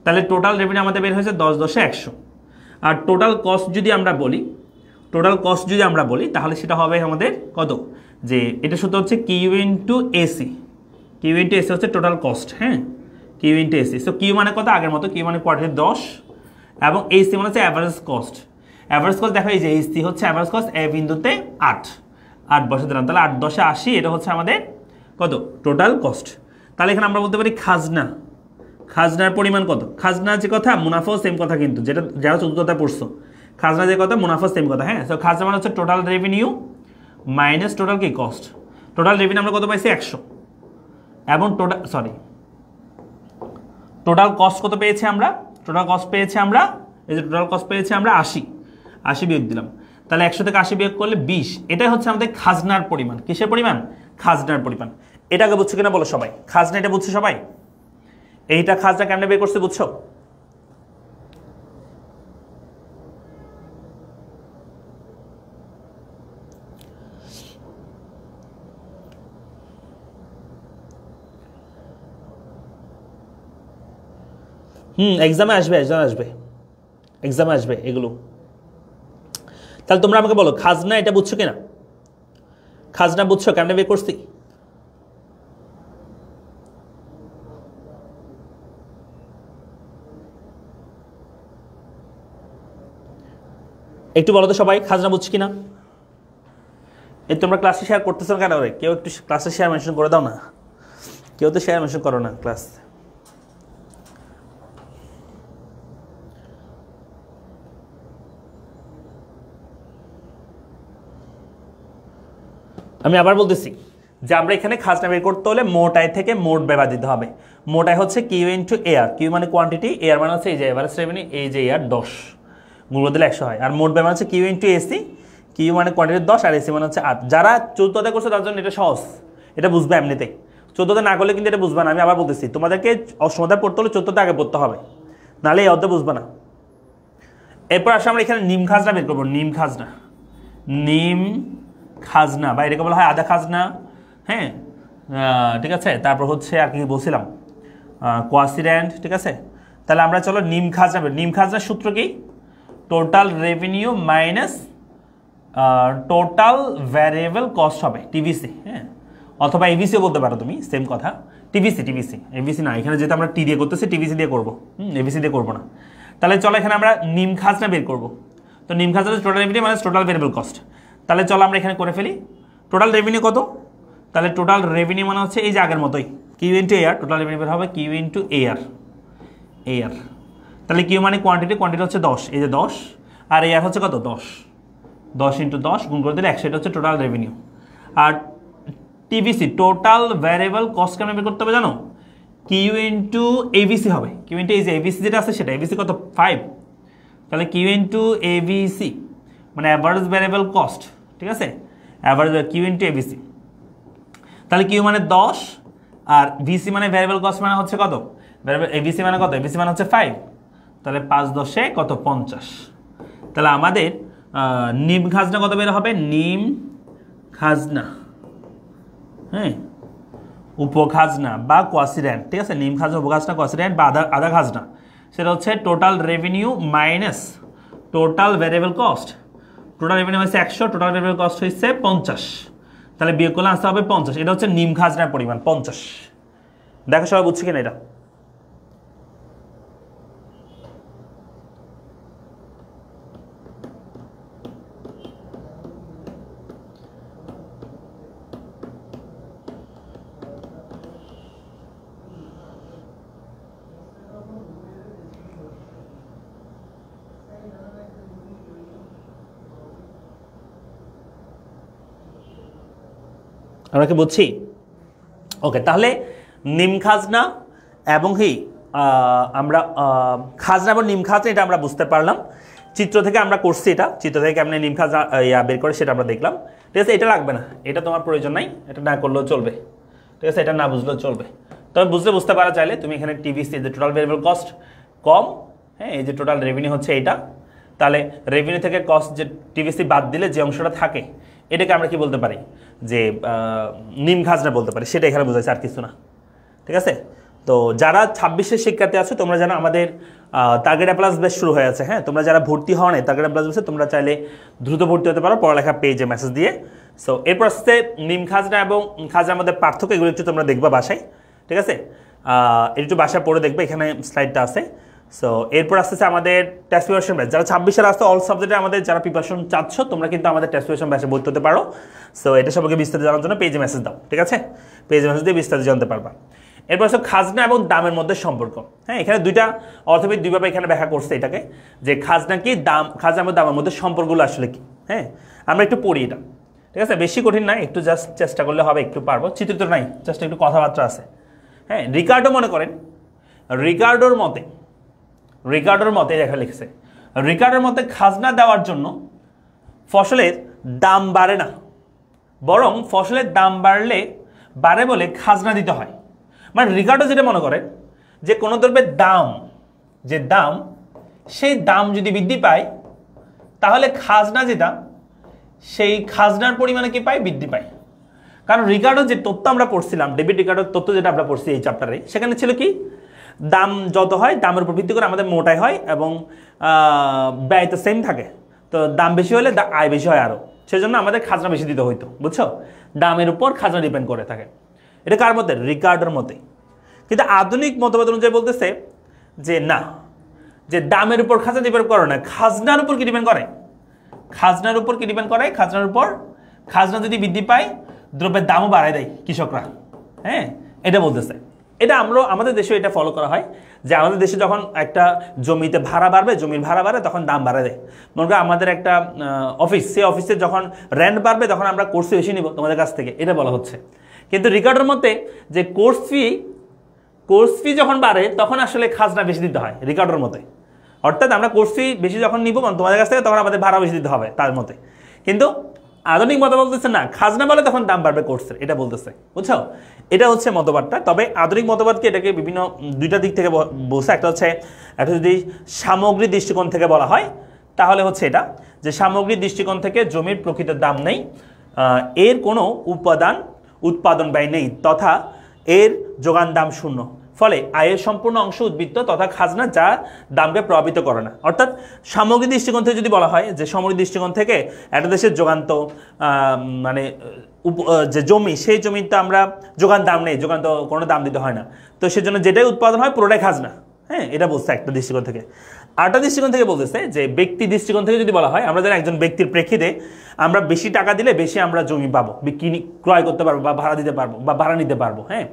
তাহলে টোটাল রেভিনিউ আমাদের বের হয়েছে 10 10 100। আর টোটাল কস্ট যদি আমরা বলি, টোটাল কস্ট যদি আমরা বলি তাহলে সেটা হবে আমাদের কত, যে এটা সূত্র হচ্ছে Q into AC, Q into AC হচ্ছে টোটাল কস্ট। হ্যাঁ, Q into AC. So Q মানে কত, আগের মতো কিউ মানে কোয়ার্টারে 10 এবং এসি মানে হচ্ছে অ্যাভারেজ কস্ট। অ্যাভারেজ কস্ট দেখো এই যে এসি হচ্ছে অ্যাভারেজ কস্ট এ বিন্দুতে 8 বসে দিলাম, তাহলে 8 10 80, এটা হচ্ছে আমাদের কত টোটাল কস্ট। তাহলে এখানে আমরা বলতে পারি খাজনা, খাজনার পরিমাণ কত। খাজনা যে কথা মুনাফাও সেম কথা, কিন্তু যেটা যারা চতুর্থতা পড়ছো খাজনা যে কথা মুনাফা সেম কথা। হ্যাঁ, সো খাজনা মানে হচ্ছে টোটাল রেভিনিউ মাইনাস টোটাল কি কস্ট। টোটাল রেভিনিউ আমরা কত পাইছি 100 এবং টোটাল কস্ট কত পেয়েছি আমরা, টোটাল কস্ট পেয়েছি আমরা, এই যে টোটাল কস্ট পেয়েছি আমরা 80 বিয়োগ দিলাম। তাহলে 100 থেকে 80 বিয়োগ করলে 20, এটাই হচ্ছে আমাদের খাজনার পরিমাণ। কিসের পরিমাণ? খাজনার পরিমাণ। এটাকে বুঝছো কিনা বলো সবাই? খাজনা এটা বুঝছো সবাই? এইটা খাজনা কেমনে বের করছে বুঝছো? এক্সামে আসবে এক্সামে আসবে এগুলো। তাহলে তোমরা আমাকে বলো খাজনা এটা বুঝছো কিনা? খাজনা বুঝছো কেমনে বের করছি? একটু বলো তো সবাই খাজনা বুঝছো কিনা? এই তোমরা ক্লাসে শেয়ার করতেছো কেন রে? কেউ একটু ক্লাসে শেয়ার মেনশন করে দাও না। কেউ তো শেয়ার মেনশন করো না ক্লাস। আমি আবার বলতেছি যে আমরা এখানে খাজনা বের করতে হলে মোট আয় থেকে মোট ব্যয় বাদ দিতে হবে। মোট আয় হচ্ছে কিউ ইন্টু এআর, কিউ মানে কোয়ান্টিটি, এআর মানে হচ্ছে এই যে এভারেজ রেভিনিউ, এই যে এআর 10 গুণ দিলে 100 হয়। আর মোট ব্যয় মানে হচ্ছে কিউ ইন্টু এসি, কিউ মানে কোয়ান্টিটি 10 আর এসি মানে হচ্ছে 8। যারা 14তে করছে তার জন্য এটা সহজ, এটা বুঝবে এমনিতে। 14তে না করলে কিন্তু এটা বুঝবে না। আমি আবার বলতেছি তোমাদেরকে অসমতায় পড়তে হলে 14তে আগে পড়তে হবে, নাহলে এই অর্ধে বুঝবে না। এরপর আসলে আমরা এখানে নিম খাজনা বের করবো। নিম খাজনা বা এটাকে বলা হয় আধা খাজনা, হ্যাঁ ঠিক আছে। তারপর হচ্ছে আর কি বলছিলাম কোয়াসিডেন্ট, ঠিক আছে। তাহলে আমরা চলো নিম খাজনা। নিম খাজনার সূত্র কি? Total revenue minus total variable cost হবে, টিভিসি, হ্যাঁ, অথবা এবিসিও বলতে পারো তুমি, সেম কথা। টিভিসি এবিসি না, এখানে যেহেতু আমরা টি দিয়ে করতেছি টিভিসি দিয়ে করবো, এবিসি দিয়ে করবো না। তাহলে চলো এখানে আমরা নিম খাজনা বের করবো। তো নিম খাজনা total revenue minus total variable cost. তাহলে চলো আমরা এখানে করে ফেলি। টোটাল রেভিনিউ কত? তাহলে টোটাল রেভিনিউ মানে হচ্ছে এই যে আগের মতোই Q into AR, total revenue বের হবে কিউ ইন্টু এআর। তাহলে কিউ মানে কোয়ান্টিটি হচ্ছে 10, এই যে 10, আর এআর হচ্ছে কত? 10 ইন্টু 10 গুণ করে দিলে 100, এটা হচ্ছে টোটাল রেভিনিউ। আর টিভিসি টোটাল ভ্যারিয়েবল কস্ট কেমন বের করতে হবে জানো? কিউ ইন্টু এবিসি হবে। কিউ ইন্টু এই যে এবিসি যেটা আছে সেটা, এবিসি কত? 5। তাহলে কিউ ইন্টু এবিসি মানে অ্যাভারেজ ভ্যারিয়েবল কস্ট, ঠিক আছে, অ্যাভারেজ কিউ ইন্টু এবিসি। তাহলে কিউ মানে 10 আর ভিসি মানে ভ্যারিয়েবল কস্ট মানে হচ্ছে কত? এবিসি মানে কত? এবিসি মানে হচ্ছে 5। তাহলে 5 10 কত? 50। তাহলে আমাদের নিম খাজনা কত বের হবে? নিম খাজনা, হ্যাঁ, উপখাজনা বা কোয়াসিডেন্ট, ঠিক আছে। নিম খাজনা, উপখাজনা, কোয়াসিডেন্ট বা আধা খাজনা, সেটা হচ্ছে total revenue minus total variable cost. Total revenue হচ্ছে 100, টোটাল ভ্যারিয়েবল কস্ট হচ্ছে 50। তাহলে বিয়োগ করলে আসতে হবে 50। এটা হচ্ছে নিম খাজনার পরিমাণ 50। দেখো সবাই বুঝছি কিনা এটা? আমরা কি বুঝছি? ওকে, তাহলে নিম খাজনা এবং আমরা খাজনা এবং নিম খাজনা এটা আমরা বুঝতে পারলাম। চিত্র থেকে আমরা করছি, এটা চিত্র থেকে কেমন নিম খাজনা বের করে সেটা আমরা দেখলাম, ঠিক আছে। এটা লাগবে না, এটা তোমার প্রয়োজন নাই, এটা না করলেও চলবে, ঠিক আছে, এটা না বুঝলেও চলবে। তবে বুঝতে পারা চাইলে তুমি এখানে টিভিসি যে টোটাল ভ্যারিয়েবল কস্ট কম, হ্যাঁ, এই যে টোটাল রেভিনিউ হচ্ছে এইটা, তাহলে রেভিনিউ থেকে কস্ট যে টিভিসি বাদ দিলে যে অংশটা থাকে এটাকে আমরা কি বলতে পারি? যে নিম খাজনা বলতে পারি। সেটা এখানে বোঝাচ্ছে, আর কিছু না, ঠিক আছে। তো যারা 26-এর শিক্ষার্থী আছো তোমরা জানো আমাদের টার্গেট প্লাস বেশ শুরু হয়ে আছে, হ্যাঁ। তোমরা যারা ভর্তি হও নাই টার্গেট প্লাস বেসে, তোমরা চাইলে দ্রুত ভর্তি হতে পারো পড়ালেখা পেজে মেসেজ দিয়ে। সো এরপর আসছে নিম খাজনা এবং খাজনার মধ্যে পার্থক্য, এগুলো একটু তোমরা দেখবা বাসায়, ঠিক আছে। একটু বাসায় পড়ে দেখবে, এখানে স্লাইডটা আছে। সো এরপর আসতেছে আমাদের টেস্ট প্রিপারেশন ব্যাচ। যারা 26-এর আসতে অল সাবজেক্টে আমাদের যারা প্রিপারেশন চাচ্ছ তোমরা কিন্তু আমাদের টেস্ট প্রিপারেশন ব্যাচে ভর্তি হতে পারো। সো এটা সবাইকে বিস্তারিত জানার জন্য পেজে মেসেজ দাও, ঠিক আছে, পেজে মেসেজ দিয়ে বিস্তারিত জানতে পারবা। এরপর হচ্ছে খাজনা এবং দামের মধ্যে সম্পর্ক, হ্যাঁ। এখানে দুইটা অর্থবিদ দুইভাবে এখানে ব্যাখ্যা করছে এটাকে, যে খাজনা কি, খাজনা এবং দামের মধ্যে সম্পর্কগুলো আসলে কি, হ্যাঁ। আমরা একটু পড়ি এটা, ঠিক আছে, বেশি কঠিন না, একটু জাস্ট চেষ্টা করলে হবে, একটু পারবো, চিত্রিত নাই, জাস্ট একটু কথাবার্তা আছে, হ্যাঁ। রিকার্ডো মনে করেন, রিকার্ডোর মতে দেখা লিখছে, রিকার্ডোর মতে খাজনা দেওয়ার জন্য ফসলের দাম বাড়ে না, বরং ফসলের দাম বাড়ে বলে খাজনা দিতে হয়। মানে রিকার্ডো যেটা মনে করে যে কোনো দ্রব্যের দাম, যে দাম, সেই দাম যদি বৃদ্ধি পায় তাহলে খাজনা যেটা, সেই খাজনার পরিমাণে কি পায়? বৃদ্ধি পায়। কারণ রিকার্ডো যে তথ্য আমরা পড়ছিলাম, ডেবিট রিকার্ডোর তথ্য যেটা আমরা পড়ছি এই চ্যাপ্টারে, সেখানে ছিল কি দাম যত হয় দামের উপর ভিত্তি করে আমাদের মোটাই হয় এবং ব্যয় তো সেম থাকে। তো দাম বেশি হলে আয় বেশি হয় আরও, সেজন্য আমাদের খাজনা বেশি দিতে হইতো, বুঝছো? দামের উপর খাজনা ডিপেন্ড করে থাকে। এটা কার মতে? রিকার্ডোর মতে। কিন্তু আধুনিক মতবাদ অনুযায়ী বলতেছে যে না, যে দামের উপর খাজনা ডিপেন্ড করে না, খাজনার উপর কি ডিপেন্ড করে? খাজনার উপর কি ডিপেন্ড করে? খাজনার উপর। খাজনা যদি বৃদ্ধি পায় দ্রব্যের দামও বাড়ায় দেয় কৃষকরা। হ্যাঁ, এটা বলতেছে। এটা আমাদের দেশে এটা ফলো করা হয় যে আমাদের দেশে যখন একটা জমিতে ভাড়া বাড়বে, জমির ভাড়া বাড়ে, তখন দাম বাড়ায় দেয়। মনে করো আমাদের একটা অফিস, সেই অফিসে যখন রেন্ট বাড়বে তখন আমরা কোর্স ফি বেশি নিব তোমাদের কাছ থেকে, এটা বলা হচ্ছে। কিন্তু রিকার্ডের মতে যে কোর্স ফি যখন বাড়ে তখন আসলে খাজনা বেশি দিতে হয় রিকার্ডের মতে। অর্থাৎ আমরা কোর্স ফি বেশি যখন নিব তোমাদের কাছ থেকে তখন আমাদের ভাড়া বেশি দিতে হবে তার মতে। কিন্তু আধুনিক মত বলতেছে না, খাজনা বলে তখন দাম বাড়বে কোর্সের, এটা বলতেছে, বুঝছো? এটা হচ্ছে মতবাদটা। তবে আধুনিক মতবাদকে এটাকে বিভিন্ন দুইটা দিক থেকে বলছে। একটা যদি সামগ্রিক দৃষ্টিকোণ থেকে বলা হয় তাহলে হচ্ছে এটা যে সামগ্রিক দৃষ্টিকোণ থেকে জমির প্রকৃত দাম নেই, এর কোনো উৎপাদন ব্যয় নেই তথা এর যোগান দাম শূন্য, ফলে আয়ের সম্পূর্ণ অংশ উদ্বৃত্ত তথা খাজনা যা দামকে প্রভাবিত করে না। অর্থাৎ সামগ্রিক দৃষ্টিকোণ থেকে যদি বলা হয় যে সামগ্রিক দৃষ্টিকোণ থেকে একটা দেশের যোগান তো মানে যে জমি, সেই জমিতে আমরা যোগান দাম নেই, যোগান তো কোনো দাম দিতে হয় না, তো সেজন্য যেটাই উৎপাদন হয় পুরোটাই খাজনা। হ্যাঁ, এটা বলছে একটা দৃষ্টিকোণ থেকে। আরেকটা দৃষ্টিকোণ থেকে বলতেছে যে ব্যক্তি দৃষ্টিকোণ থেকে যদি বলা হয়, আমরা যেন একজন ব্যক্তির প্রেক্ষিতে আমরা বেশি টাকা দিলে বেশি আমরা জমি পাবো, ক্রয় করতে পারবো বা ভাড়া দিতে পারবো বা ভাড়া নিতে পারবো। হ্যাঁ,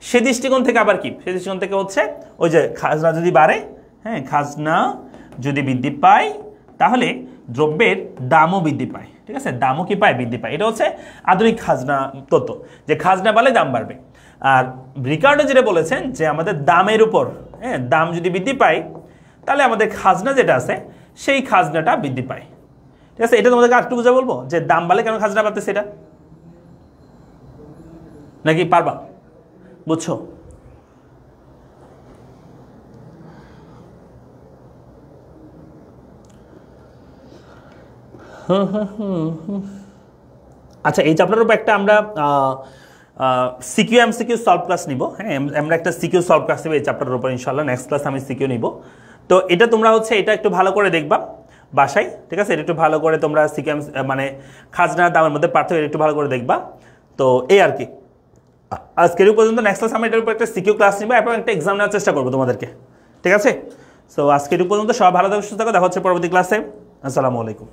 সে দৃষ্টিকোণ থেকে আবার কি, সে দৃষ্টিকোণ থেকে হচ্ছে ওই যে খাজনা যদি বাড়ে, হ্যাঁ, খাজনা যদি বৃদ্ধি পায় তাহলে দ্রব্যের দামও বৃদ্ধি পায়। ঠিক আছে, দামও কি পায়? বৃদ্ধি পায়। এটা হচ্ছে আধুনিক খাজনা তত্ত্ব, যে খাজনা বাড়লে দাম বাড়বে। আর রিকার্ডো যেটা বলেছেন যে আমাদের দামের উপর, হ্যাঁ, দাম যদি বৃদ্ধি পায় তাহলে আমাদের খাজনা যেটা আছে সেই খাজনাটা বৃদ্ধি পায়। ঠিক আছে, এটা তোমাদেরকে একটু বুঝে বলবো যে দাম বাড়লে কেন খাজনা বাড়তেছে, এটা নাকি পারবা? বুঝছো? আচ্ছা, এই চ্যাপ্টারের উপর একটা আমরা সিকিউ এমসিকিউ সলভ ক্লাস নিব। হ্যাঁ, আমরা একটা সিকিউ সলভ ক্লাস নিব এই চ্যাপ্টারের উপর ইনশাআল্লাহ। নেক্সট ক্লাস আমি সিকিউ নিব। তো এটা তোমরা এটা একটু ভালো করে দেখবা বাসায়। ঠিক আছে, এটা একটু ভালো করে তোমরা সিকিউ মানে খাজনা দামের মধ্যে পার্থক্য একটু ভালো করে দেখবা। তো এই আর কি, আজকের পর্যন্ত। নেক্সট ক্লাস আমি এটার উপর একটা সিকিউ ক্লাস নিব এবং একটা এক্সাম নেওয়ার চেষ্টা করবো তোমাদেরকে। ঠিক আছে, সো আজকের পর্যন্ত সবাই ভালো থাকো, সুস্থ থাকো। দেখা হচ্ছে পরবর্তী ক্লাসে। আসসালামু আলাইকুম।